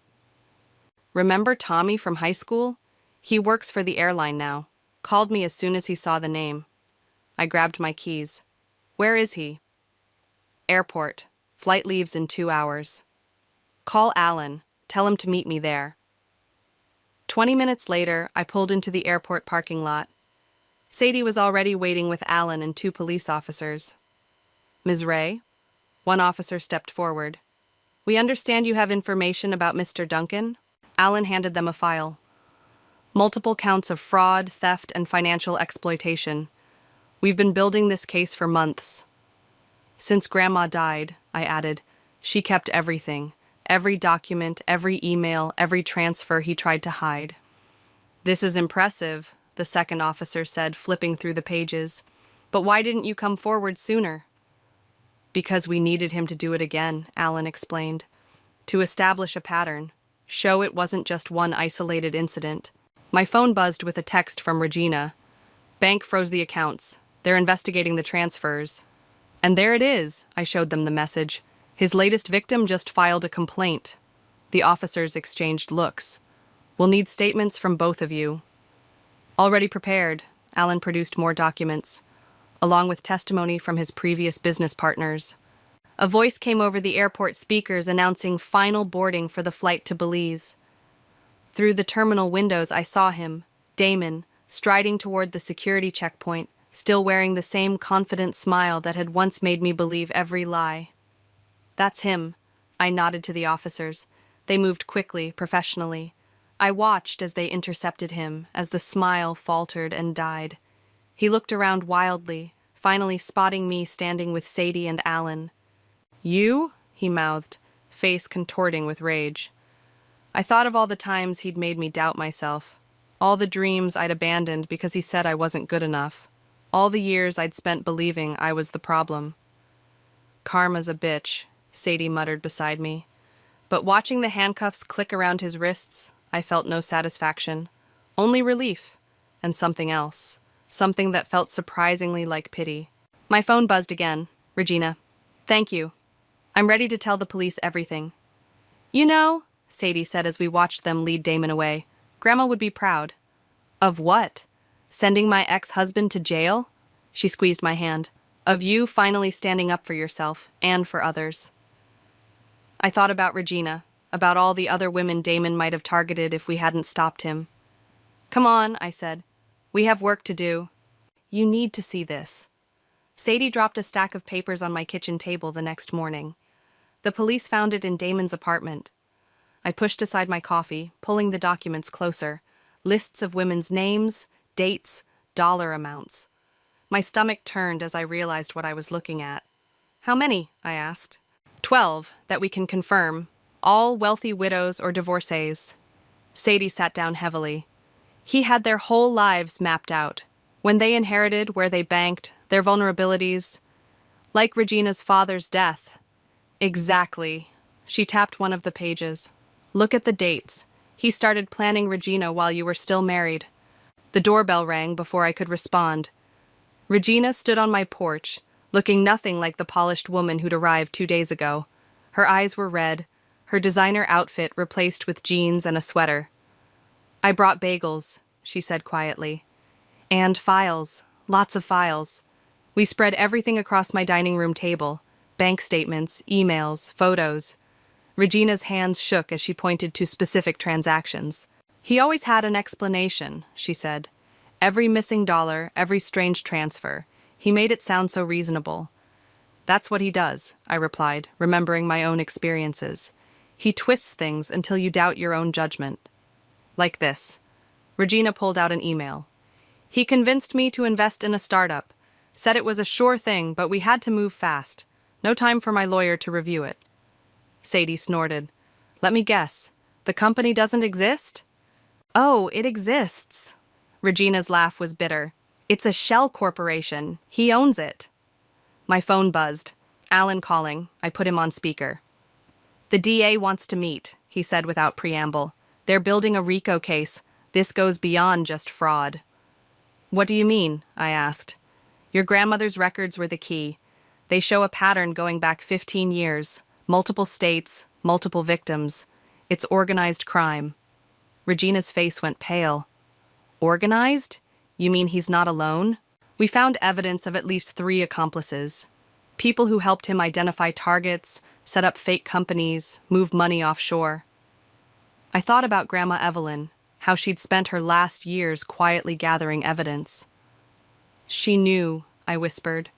[SPEAKER 2] "Remember Tommy from high school? He works for the airline now. Called me as soon as he saw the name." I grabbed my keys. "Where is he?" "Airport. Flight leaves in 2 hours." "Call Alan. Tell him to meet me there." 20 minutes later, I pulled into the airport parking lot. Sadie was already waiting with Alan and 2 police officers. "Ms. Ray?" One officer stepped forward. "We understand you have information about Mr. Duncan." Alan handed them a file. "Multiple counts of fraud, theft, and financial exploitation. We've been building this case for months." "Since Grandma died," I added, "she kept everything. Every document, every email, every transfer he tried to hide." "This is impressive," the second officer said, flipping through the pages. "But why didn't you come forward sooner?" "Because we needed him to do it again," Alan explained. "To establish a pattern. Show it wasn't just one isolated incident." My phone buzzed with a text from Regina. "Bank froze the accounts. They're investigating the transfers." "And there it is," I showed them the message. "His latest victim just filed a complaint." The officers exchanged looks. "We'll need statements from both of you." Already prepared, Alan produced more documents, along with testimony from his previous business partners. A voice came over the airport speakers announcing final boarding for the flight to Belize. Through the terminal windows, I saw him, Damon, striding toward the security checkpoint, still wearing the same confident smile that had once made me believe every lie. "That's him." I nodded to the officers. They moved quickly, professionally. I watched as they intercepted him, as the smile faltered and died. He looked around wildly, finally spotting me standing with Sadie and Alan. "You?" he mouthed, face contorting with rage. I thought of all the times he'd made me doubt myself, all the dreams I'd abandoned because he said I wasn't good enough, all the years I'd spent believing I was the problem. "Karma's a bitch," Sadie muttered beside me. But watching the handcuffs click around his wrists, I felt no satisfaction, only relief, and something else, something that felt surprisingly like pity. My phone buzzed again. "Regina. Thank you. I'm ready to tell the police everything." "You know," Sadie said as we watched them lead Damon away, Grandma would be proud. Of what? Sending my ex-husband to jail? She squeezed my hand. Of you finally standing up for yourself and for others. I thought about Regina, about all the other women Damon might have targeted if we hadn't stopped him. Come on, I said. We have work to do. You need to see this. Sadie dropped a stack of papers on my kitchen table the next morning. The police found it in Damon's apartment. I pushed aside my coffee, pulling the documents closer. Lists of women's names, dates, dollar amounts. My stomach turned as I realized what I was looking at. How many? I asked. 12, that we can confirm. All wealthy widows or divorcees. Sadie sat down heavily. He had their whole lives mapped out. When they inherited, where they banked, their vulnerabilities. Like Regina's father's death. Exactly. She tapped one of the pages. Look at the dates. He started planning Regina while you were still married. The doorbell rang before I could respond. Regina stood on my porch, looking nothing like the polished woman who'd arrived 2 days ago. Her eyes were red, her designer outfit replaced with jeans and a sweater. I brought bagels, she said quietly. And files, lots of files. We spread everything across my dining room table. Bank statements, emails, photos. Regina's hands shook as she pointed to specific transactions. He always had an explanation, she said. Every missing dollar, every strange transfer. He made it sound so reasonable. That's what he does, I replied, remembering my own experiences. He twists things until you doubt your own judgment. Like this. Regina pulled out an email. He convinced me to invest in a startup. Said it was a sure thing, but we had to move fast. No time for my lawyer to review it. Sadie snorted. Let me guess. The company doesn't exist? Oh, it exists. Regina's laugh was bitter. It's a shell corporation. He owns it. My phone buzzed. Alan calling. I put him on speaker. The DA wants to meet, he said without preamble. They're building a RICO case. This goes beyond just fraud. What do you mean? I asked. Your grandmother's records were the key. They show a pattern going back 15 years. Multiple states, multiple victims. It's organized crime. Regina's face went pale. Organized? You mean he's not alone? We found evidence of at least 3 accomplices. People who helped him identify targets, set up fake companies, move money offshore. I thought about Grandma Evelyn, how she'd spent her last years quietly gathering evidence. She knew, I whispered.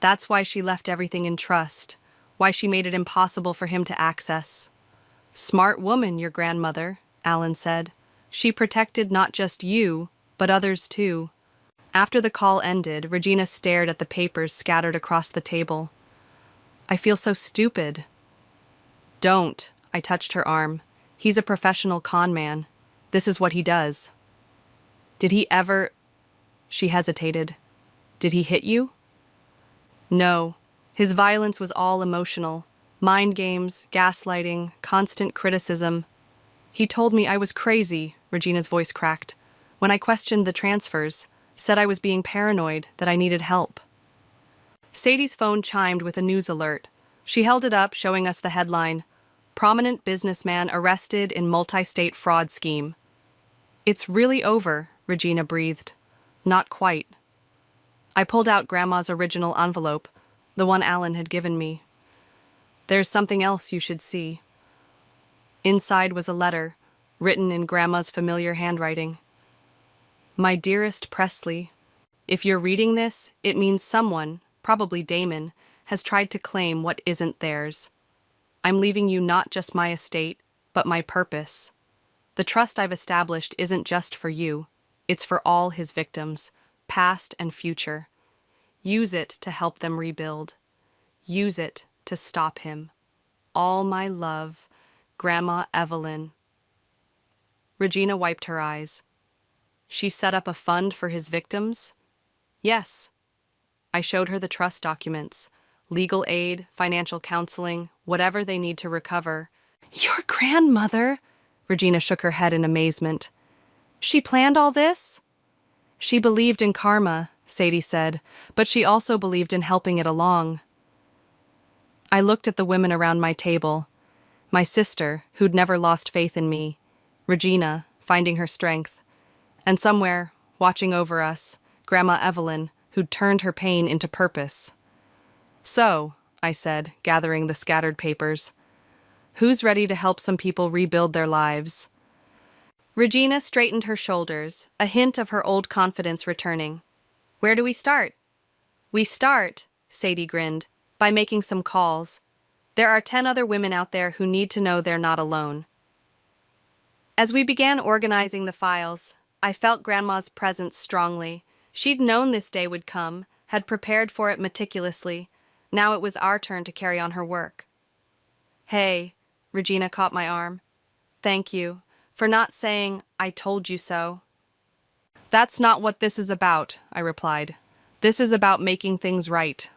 [SPEAKER 2] That's why she left everything in trust, why she made it impossible for him to access. Smart woman, your grandmother, Alan said. She protected not just you, but others too. After the call ended, Regina stared at the papers scattered across the table. I feel so stupid. Don't, I touched her arm. He's a professional con man. This is what he does. Did he ever... She hesitated. Did he hit you? No. His violence was all emotional. Mind games, gaslighting, constant criticism. He told me I was crazy, Regina's voice cracked. When I questioned the transfers, said I was being paranoid, that I needed help. Sadie's phone chimed with a news alert. She held it up, showing us the headline, Prominent Businessman Arrested in Multi-State Fraud Scheme. It's really over, Regina breathed. Not quite. I pulled out Grandma's original envelope, the one Alan had given me. There's something else you should see. Inside was a letter, written in Grandma's familiar handwriting. My dearest Presley, if you're reading this, it means someone, probably Damon, has tried to claim what isn't theirs. I'm leaving you not just my estate, but my purpose. The trust I've established isn't just for you. It's for all his victims, past and future. Use it to help them rebuild. Use it to stop him. All my love, Grandma Evelyn. Regina wiped her eyes. She set up a fund for his victims? Yes. I showed her the trust documents, legal aid, financial counseling, whatever they need to recover. Your grandmother? Regina shook her head in amazement. She planned all this? She believed in karma, Sadie said, but she also believed in helping it along. I looked at the women around my table. My sister, who'd never lost faith in me. Regina, finding her strength. And somewhere, watching over us, Grandma Evelyn, who'd turned her pain into purpose. "So," I said, gathering the scattered papers, "who's ready to help some people rebuild their lives?" Regina straightened her shoulders, a hint of her old confidence returning. "Where do we start?" "We start," Sadie grinned, "by making some calls. There are 10 other women out there who need to know they're not alone." As we began organizing the files, I felt Grandma's presence strongly. She'd known this day would come, had prepared for it meticulously. Now it was our turn to carry on her work. "Hey," Regina caught my arm. "Thank you for not saying, 'I told you so.'" "That's not what this is about," I replied. "This is about making things right."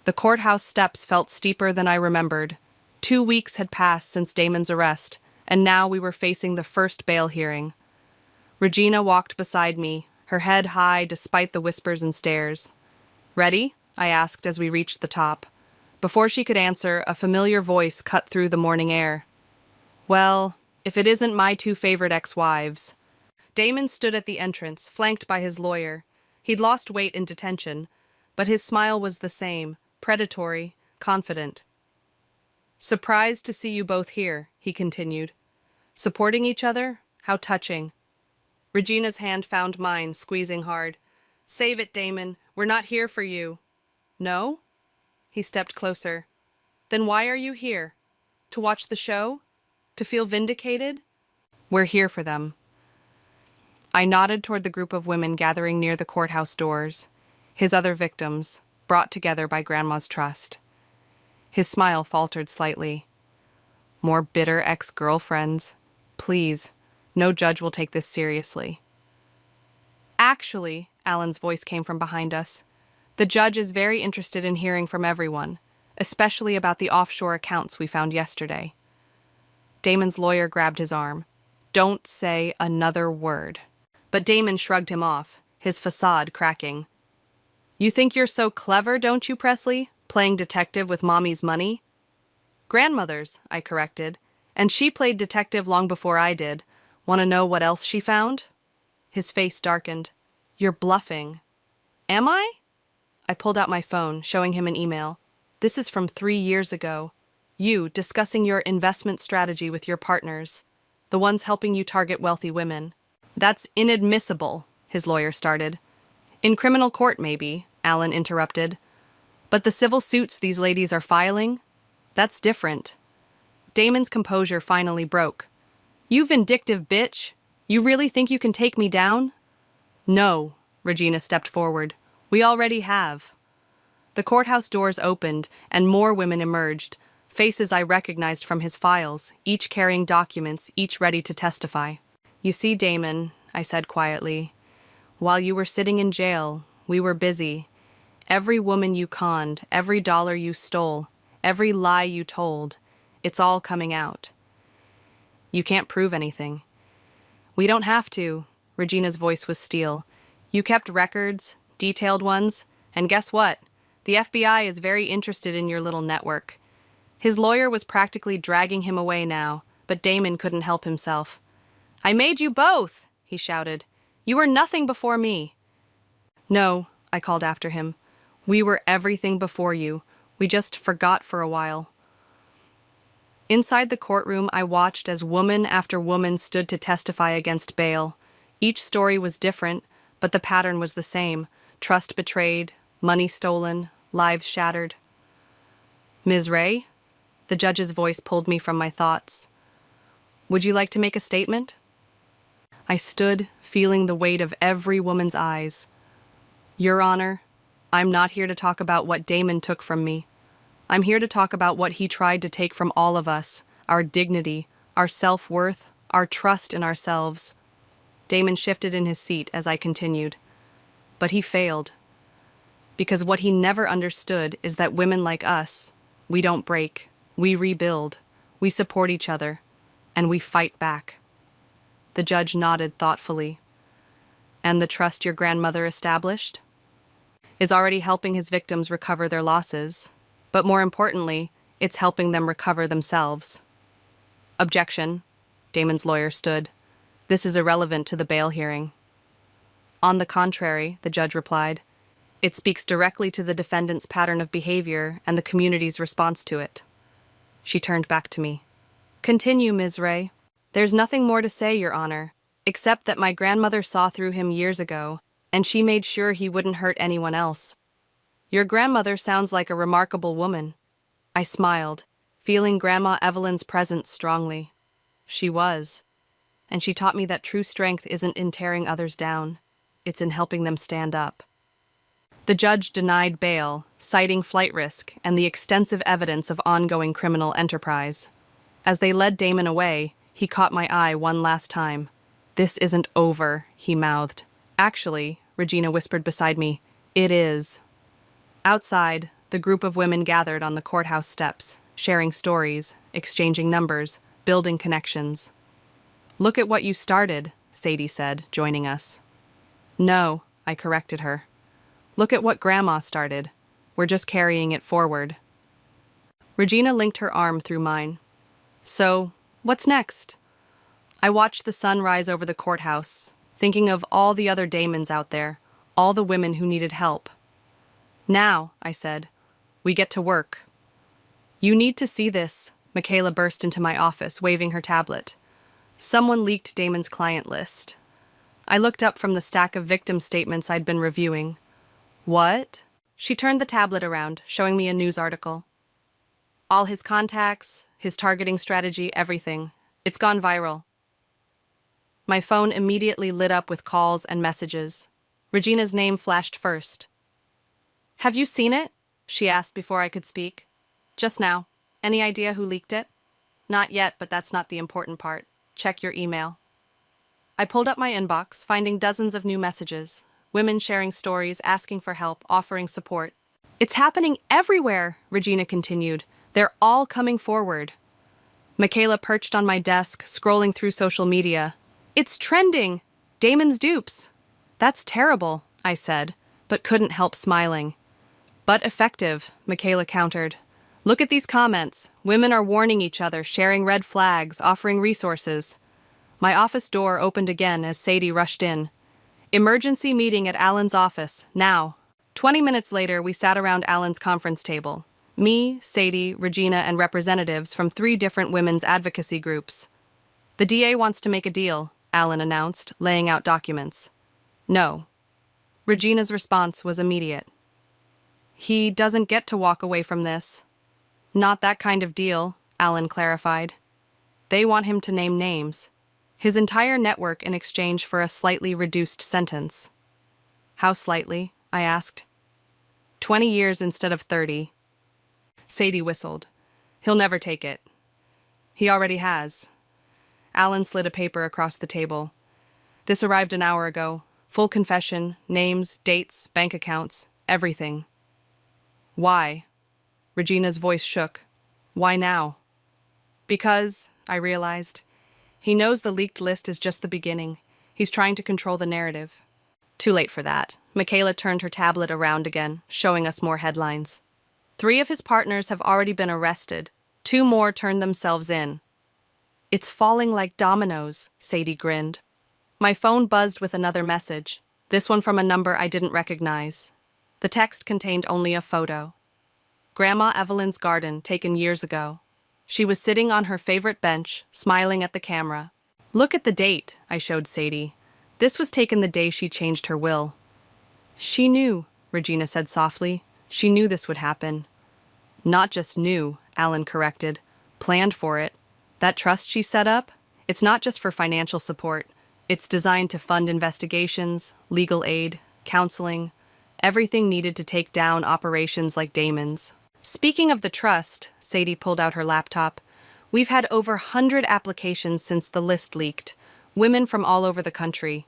[SPEAKER 2] The courthouse steps felt steeper than I remembered. 2 weeks had passed since Damon's arrest, and now we were facing the first bail hearing. Regina walked beside me, her head high despite the whispers and stares. "Ready?" I asked as we reached the top. Before she could answer, a familiar voice cut through the morning air. "Well, if it isn't my 2 favorite ex-wives." Damon stood at the entrance, flanked by his lawyer. He'd lost weight in detention, but his smile was the same, predatory, confident. "Surprised to see you both here," he continued. "Supporting each other? How touching." Regina's hand found mine, squeezing hard. "Save it, Damon. We're not here for you." "No?" He stepped closer. "Then why are you here? To watch the show? To feel vindicated?" "We're here for them." I nodded toward the group of women gathering near the courthouse doors, his other victims, brought together by Grandma's trust. His smile faltered slightly. "More bitter ex-girlfriends. Please, no judge will take this seriously." "Actually," Alan's voice came from behind us, "the judge is very interested in hearing from everyone, especially about the offshore accounts we found yesterday." Damon's lawyer grabbed his arm. "Don't say another word." But Damon shrugged him off, his facade cracking. "You think you're so clever, don't you, Presley? Playing detective with Mommy's money?" "Grandmother's," I corrected. "And she played detective long before I did. Want to know what else she found?" His face darkened. "You're bluffing." "Am I?" I pulled out my phone, showing him an email. "This is from 3 years ago. You discussing your investment strategy with your partners, the ones helping you target wealthy women." "That's inadmissible," his lawyer started. "In criminal court, maybe," Alan interrupted. "But the civil suits these ladies are filing? That's different." Damon's composure finally broke. "You vindictive bitch! You really think you can take me down?" "No," Regina stepped forward. "We already have." The courthouse doors opened, and more women emerged, faces I recognized from his files, each carrying documents, each ready to testify. "You see, Damon," I said quietly, "while you were sitting in jail, we were busy. Every woman you conned, every dollar you stole, every lie you told, it's all coming out. You can't prove anything." "We don't have to," Regina's voice was steel. "You kept records, detailed ones, and guess what? The FBI is very interested in your little network." His lawyer was practically dragging him away now, but Damon couldn't help himself. "I made you both!" he shouted. "You were nothing before me." "No," I called after him. "We were everything before you. We just forgot for a while." Inside the courtroom, I watched as woman after woman stood to testify against bail. Each story was different, but the pattern was the same. Trust betrayed, money stolen, lives shattered. "Ms. Ray?" The judge's voice pulled me from my thoughts. "Would you like to make a statement?" I stood, feeling the weight of every woman's eyes. "Your Honor, I'm not here to talk about what Damon took from me. I'm here to talk about what he tried to take from all of us, our dignity, our self-worth, our trust in ourselves." Damon shifted in his seat as I continued. "But he failed. Because what he never understood is that women like us, we don't break, we rebuild, we support each other, and we fight back." The judge nodded thoughtfully. "And the trust your grandmother established?" "Is already helping his victims recover their losses. But more importantly, it's helping them recover themselves." "Objection." Damon's lawyer stood. This is irrelevant to the bail hearing. On the contrary, the judge replied, it speaks directly to the defendant's pattern of behavior and the community's response to it. She turned back to me. Continue, Ms. Ray. There's nothing more to say, Your Honor, except that my grandmother saw through him years ago, and she made sure he wouldn't hurt anyone else. Your grandmother sounds like a remarkable woman. I smiled, feeling Grandma Evelyn's presence strongly. She was. And she taught me that true strength isn't in tearing others down. It's in helping them stand up. The judge denied bail, citing flight risk and the extensive evidence of ongoing criminal enterprise. As they led Damon away, he caught my eye one last time. This isn't over, he mouthed. Actually, Regina whispered beside me, it is. Outside, the group of women gathered on the courthouse steps, sharing stories, exchanging numbers, building connections. Look at what you started, Sadie said, joining us. No, I corrected her. Look at what Grandma started. We're just carrying it forward. Regina linked her arm through mine. So, what's next? I watched the sun rise over the courthouse, thinking of all the other Damons out there, all the women who needed help. Now, I said, we get to work. You need to see this, Michaela burst into my office, waving her tablet. Someone leaked Damon's client list. I looked up from the stack of victim statements I'd been reviewing. What? She turned the tablet around, showing me a news article. All his contacts, his targeting strategy, everything. It's gone viral. My phone immediately lit up with calls and messages. Regina's name flashed first. Have you seen it? She asked before I could speak. Just now. Any idea who leaked it? Not yet, but that's not the important part. Check your email. I pulled up my inbox, finding dozens of new messages. Women sharing stories, asking for help, offering support. It's happening everywhere, Regina continued. They're all coming forward. Michaela perched on my desk, scrolling through social media. It's trending! Damon's dupes! That's terrible, I said, but couldn't help smiling. But effective, Michaela countered. Look at these comments. Women are warning each other, sharing red flags, offering resources. My office door opened again as Sadie rushed in. Emergency meeting at Alan's office, now. 20 minutes later, we sat around Alan's conference table. Me, Sadie, Regina, and representatives from 3 different women's advocacy groups. The DA wants to make a deal, Alan announced, laying out documents. No. Regina's response was immediate. He doesn't get to walk away from this. Not that kind of deal, Alan clarified. They want him to name names. His entire network in exchange for a slightly reduced sentence. How slightly? I asked. 20 years instead of 30. Sadie whistled. He'll never take it. He already has. Alan slid a paper across the table. This arrived an hour ago. Full confession, names, dates, bank accounts, everything. Why? Regina's voice shook. Why now? Because, I realized, he knows the leaked list is just the beginning. He's trying to control the narrative. Too late for that. Michaela turned her tablet around again, showing us more headlines. 3 of his partners have already been arrested. 2 more turned themselves in. It's falling like dominoes, Sadie grinned. My phone buzzed with another message, this one from a number I didn't recognize. The text contained only a photo. Grandma Evelyn's garden, taken years ago. She was sitting on her favorite bench, smiling at the camera. Look at the date, I showed Sadie. This was taken the day she changed her will. She knew, Regina said softly. She knew this would happen. Not just knew, Alan corrected. Planned for it. That trust she set up? It's not just for financial support. It's designed to fund investigations, legal aid, counseling, everything needed to take down operations like Damon's. Speaking of the trust, Sadie pulled out her laptop. We've had over 100 applications since the list leaked, women from all over the country.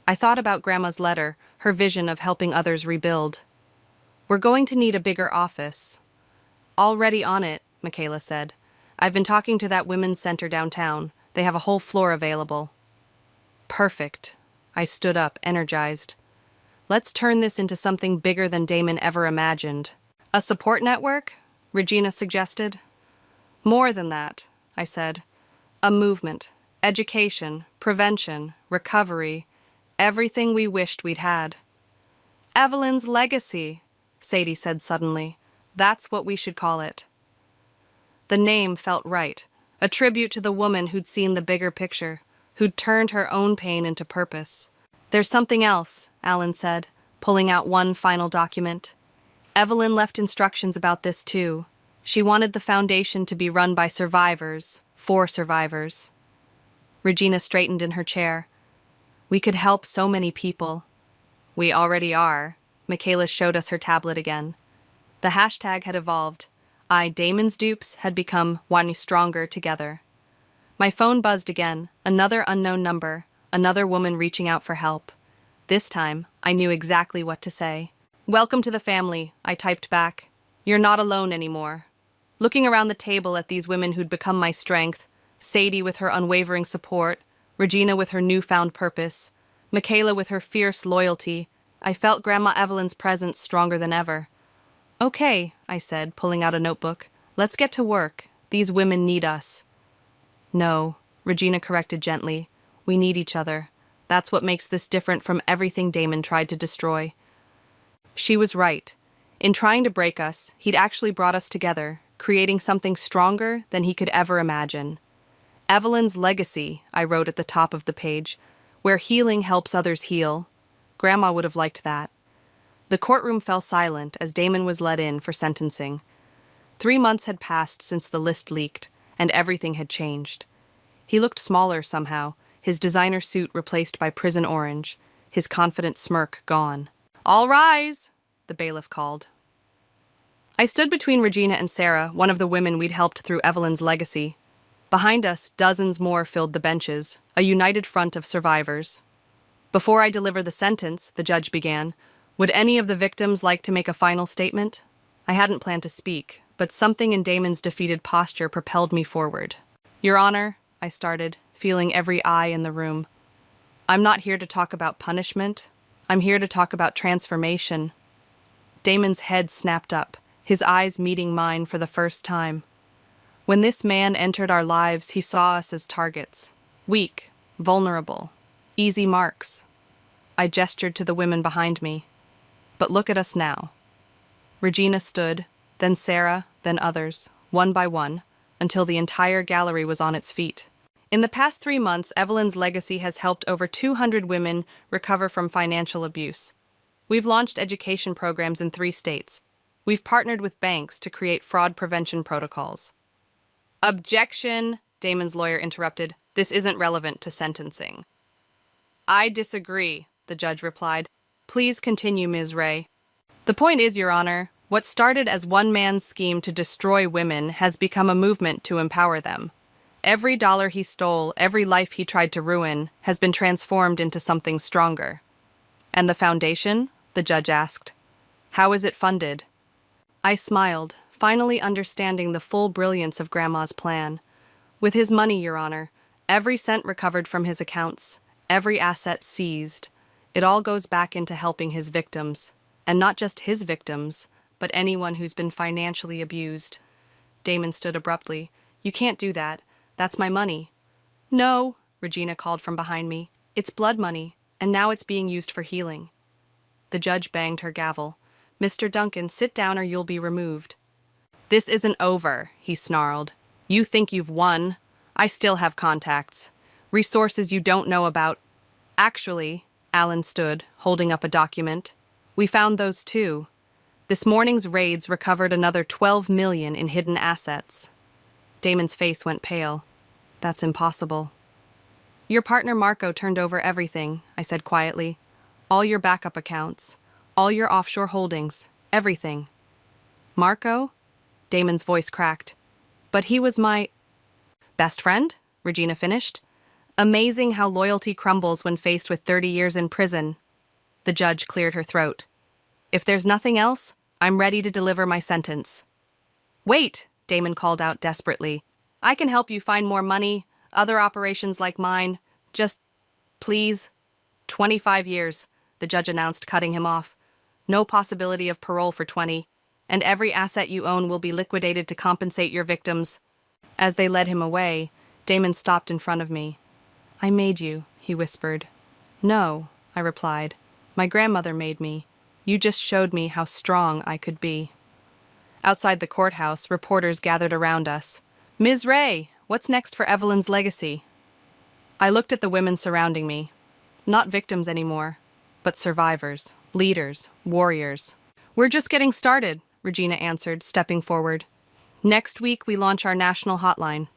[SPEAKER 2] I thought about Grandma's letter, her vision of helping others rebuild. We're going to need a bigger office. Already on it, Michaela said. I've been talking to that women's center downtown. They have a whole floor available. Perfect. I stood up, energized. Let's turn this into something bigger than Damon ever imagined. A support network? Regina suggested. More than that, I said. A movement. Education, prevention, recovery, everything we wished we'd had. Evelyn's legacy, Sadie said suddenly. That's what we should call it. The name felt right, a tribute to the woman who'd seen the bigger picture, who'd turned her own pain into purpose. There's something else, Alan said, pulling out one final document. Evelyn left instructions about this too. She wanted the foundation to be run by survivors, for survivors. Regina straightened in her chair. We could help so many people. We already are. Michaela showed us her tablet again. The hashtag had evolved. Damon's dupes had become one stronger together. My phone buzzed again, another unknown number, another woman reaching out for help. This time, I knew exactly what to say. Welcome to the family, I typed back. You're not alone anymore. Looking around the table at these women who'd become my strength, Sadie with her unwavering support, Regina with her newfound purpose, Michaela with her fierce loyalty, I felt Grandma Evelyn's presence stronger than ever. Okay, I said, pulling out a notebook. Let's get to work. These women need us. No, Regina corrected gently. We need each other. That's what makes this different from everything Damon tried to destroy. She was right. In trying to break us, he'd actually brought us together, creating something stronger than he could ever imagine. Evelyn's legacy, I wrote at the top of the page, where healing helps others heal. Grandma would have liked that. The courtroom fell silent as Damon was led in for sentencing. 3 months had passed since the list leaked, and everything had changed. He looked smaller somehow, his designer suit replaced by prison orange, his confident smirk gone. All rise, the bailiff called. I stood between Regina and Sarah, one of the women we'd helped through Evelyn's legacy. Behind us, dozens more filled the benches, a united front of survivors. Before I deliver the sentence, the judge began, would any of the victims like to make a final statement? I hadn't planned to speak, but something in Damon's defeated posture propelled me forward. Your Honor, I started, feeling every eye in the room. I'm not here to talk about punishment. I'm here to talk about transformation. Damon's head snapped up, his eyes meeting mine for the first time. When this man entered our lives, he saw us as targets. Weak, vulnerable, easy marks. I gestured to the women behind me. But look at us now. Regina stood, then Sarah, then others, one by one, until the entire gallery was on its feet. In the past 3 months, Evelyn's legacy has helped over 200 women recover from financial abuse. We've launched education programs in 3 states. We've partnered with banks to create fraud prevention protocols. Objection, Damon's lawyer interrupted. This isn't relevant to sentencing. I disagree, the judge replied. Please continue, Ms. Ray. The point is, Your Honor, what started as one man's scheme to destroy women has become a movement to empower them. Every dollar he stole, every life he tried to ruin, has been transformed into something stronger. And the foundation? The judge asked. How is it funded? I smiled, finally understanding the full brilliance of Grandma's plan. With his money, Your Honor, every cent recovered from his accounts, every asset seized, it all goes back into helping his victims. And not just his victims, but anyone who's been financially abused. Damon stood abruptly. You can't do that. That's my money. No, Regina called from behind me. It's blood money, and now it's being used for healing. The judge banged her gavel. Mr. Duncan, sit down or you'll be removed. This isn't over, he snarled. You think you've won. I still have contacts. Resources you don't know about. Actually, Alan stood, holding up a document. We found those too. This morning's raids recovered another $12 million in hidden assets. Damon's face went pale. That's impossible. Your partner Marco turned over everything, I said quietly. All your backup accounts, all your offshore holdings, everything. Marco? Damon's voice cracked. But he was my best friend, Regina finished. Amazing how loyalty crumbles when faced with 30 years in prison. The judge cleared her throat. If there's nothing else, I'm ready to deliver my sentence. Wait, Damon called out desperately. I can help you find more money, other operations like mine. Just, please. 25 years, the judge announced, cutting him off. No possibility of parole for 20, and every asset you own will be liquidated to compensate your victims. As they led him away, Damon stopped in front of me. I made you, he whispered. No, I replied. My grandmother made me. You just showed me how strong I could be. Outside the courthouse, reporters gathered around us. Ms. Ray, what's next for Evelyn's legacy? I looked at the women surrounding me. Not victims anymore, but survivors, leaders, warriors. We're just getting started, Regina answered, stepping forward. Next week, we launch our national hotline.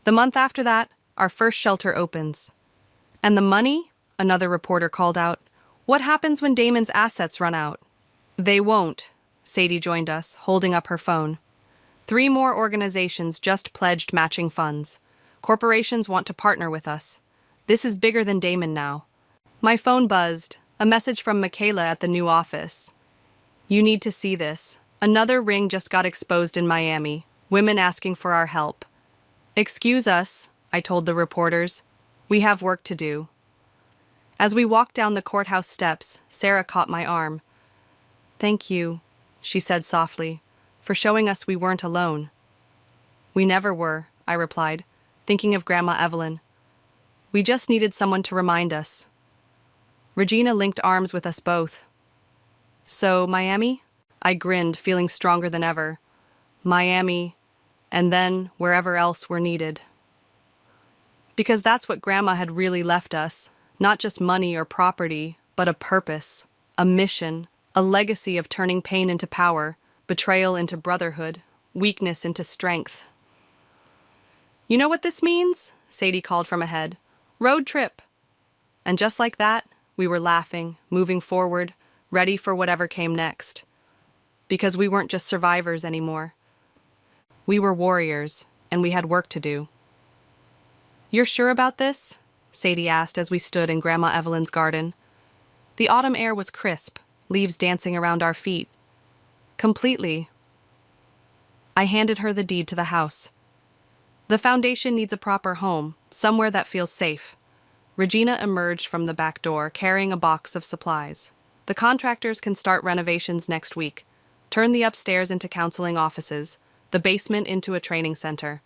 [SPEAKER 2] The month after that, our first shelter opens. And the money? Another reporter called out. What happens when Damon's assets run out? They won't, Sadie joined us, holding up her phone. 3 more organizations just pledged matching funds. Corporations want to partner with us. This is bigger than Damon now. My phone buzzed. A message from Michaela at the new office. You need to see this. Another ring just got exposed in Miami. Women asking for our help. Excuse us, I told the reporters. We have work to do. As we walked down the courthouse steps, Sarah caught my arm. Thank you, she said softly, for showing us we weren't alone. We never were, I replied, thinking of Grandma Evelyn. We just needed someone to remind us. Regina linked arms with us both. So, Miami? I grinned, feeling stronger than ever. Miami, and then wherever else we're needed. Because that's what Grandma had really left us, not just money or property, but a purpose, a mission, a legacy of turning pain into power, betrayal into brotherhood, weakness into strength. You know what this means? Sadie called from ahead. Road trip. And just like that, we were laughing, moving forward, ready for whatever came next. Because we weren't just survivors anymore. We were warriors, and we had work to do. You're sure about this? Sadie asked as we stood in Grandma Evelyn's garden. The autumn air was crisp, leaves dancing around our feet. Completely. I handed her the deed to the house. The foundation needs a proper home, somewhere that feels safe. Regina emerged from the back door, carrying a box of supplies. The contractors can start renovations next week. Turn the upstairs into counseling offices, the basement into a training center.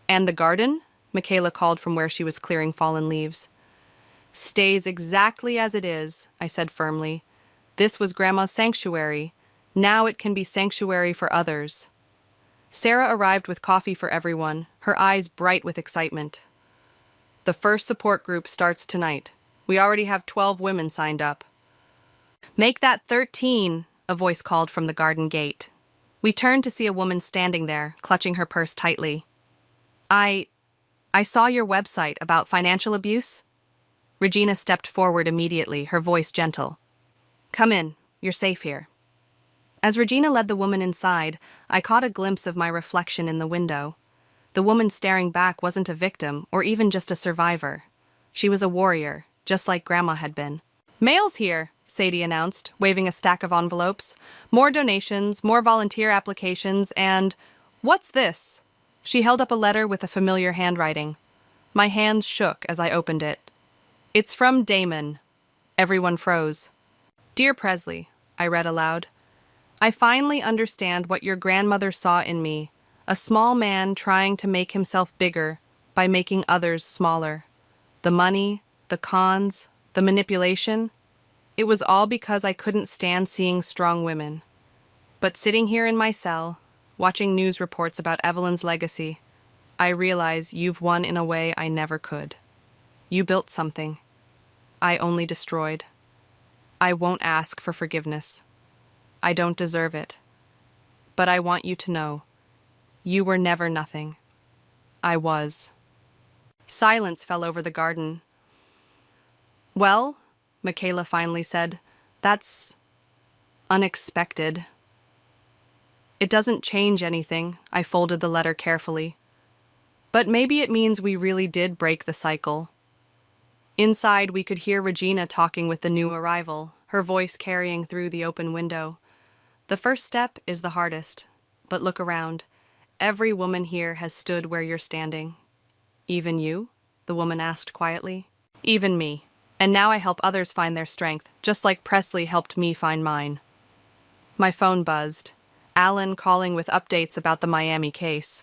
[SPEAKER 2] And the garden? Michaela called from where she was clearing fallen leaves. Stays exactly as it is, I said firmly. This was Grandma's sanctuary. Now it can be sanctuary for others. Sarah arrived with coffee for everyone, her eyes bright with excitement. The first support group starts tonight. We already have 12 women signed up. Make that 13, a voice called from the garden gate. We turned to see a woman standing there, clutching her purse tightly. I saw your website about financial abuse. Regina stepped forward immediately, her voice gentle. Come in, you're safe here. As Regina led the woman inside, I caught a glimpse of my reflection in the window. The woman staring back wasn't a victim or even just a survivor. She was a warrior, just like Grandma had been. Mail's here, Sadie announced, waving a stack of envelopes. More donations, more volunteer applications, and... What's this? She held up a letter with a familiar handwriting. My hands shook as I opened it. It's from Damon. Everyone froze. Dear Presley, I read aloud. I finally understand what your grandmother saw in me, a small man trying to make himself bigger by making others smaller. The money, the cons, the manipulation, it was all because I couldn't stand seeing strong women. But sitting here in my cell, watching news reports about Evelyn's legacy, I realize you've won in a way I never could. You built something. I only destroyed. I won't ask for forgiveness. I don't deserve it. But I want you to know, you were never nothing. I was. Silence fell over the garden. Well, Michaela finally said, that's unexpected. It doesn't change anything, I folded the letter carefully. But maybe it means we really did break the cycle. Inside, we could hear Regina talking with the new arrival, her voice carrying through the open window. The first step is the hardest, but look around. Every woman here has stood where you're standing. Even you? The woman asked quietly. Even me. And now I help others find their strength, just like Presley helped me find mine. My phone buzzed. Alan calling with updates about the Miami case.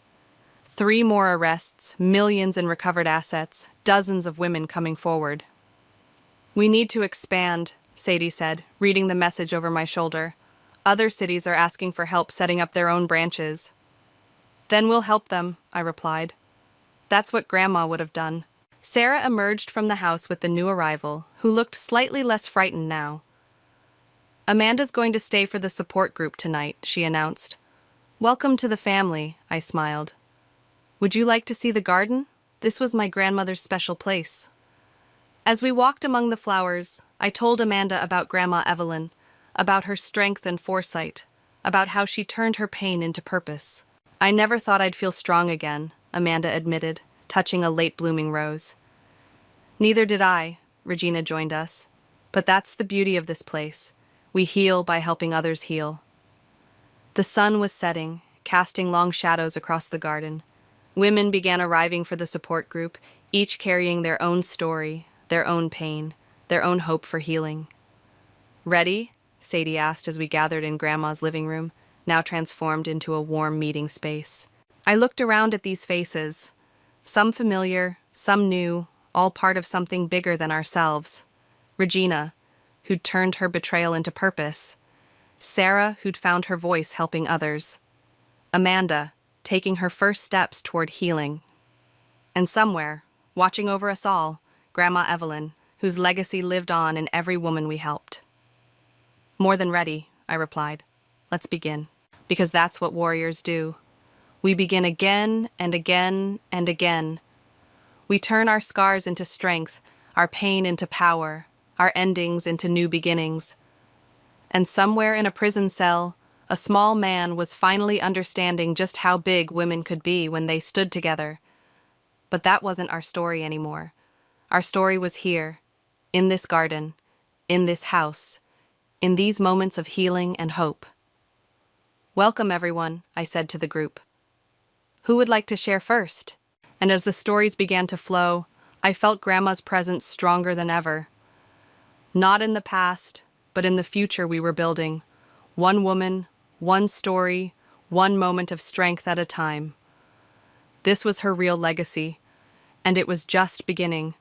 [SPEAKER 2] 3 more arrests, millions in recovered assets, dozens of women coming forward. "We need to expand," Sadie said, reading the message over my shoulder. "Other cities are asking for help setting up their own branches." "Then we'll help them," I replied. That's what Grandma would have done. Sarah emerged from the house with the new arrival, who looked slightly less frightened now. "Amanda's going to stay for the support group tonight," she announced. "Welcome to the family," I smiled. "Would you like to see the garden? This was my grandmother's special place." As we walked among the flowers, I told Amanda about Grandma Evelyn, about her strength and foresight, about how she turned her pain into purpose. "I never thought I'd feel strong again," Amanda admitted, touching a late-blooming rose. "Neither did I," Regina joined us. "But that's the beauty of this place. We heal by helping others heal." The sun was setting, casting long shadows across the garden. Women began arriving for the support group, each carrying their own story, their own pain, their own hope for healing. "Ready?" Sadie asked as we gathered in Grandma's living room, now transformed into a warm meeting space. I looked around at these faces, some familiar, some new, all part of something bigger than ourselves. Regina, who'd turned her betrayal into purpose. Sarah, who'd found her voice helping others. Amanda, taking her first steps toward healing. And somewhere, watching over us all, Grandma Evelyn, whose legacy lived on in every woman we helped. "More than ready," I replied. "Let's begin." Because that's what warriors do. We begin again and again and again. We turn our scars into strength, our pain into power, our endings into new beginnings. And somewhere in a prison cell, a small man was finally understanding just how big women could be when they stood together. But that wasn't our story anymore. Our story was here, in this garden, in this house, in these moments of healing and hope. "Welcome, everyone," I said to the group. "Who would like to share first?" And as the stories began to flow, I felt Grandma's presence stronger than ever. Not in the past, but in the future we were building. One woman, one story, one moment of strength at a time. This was her real legacy, and it was just beginning.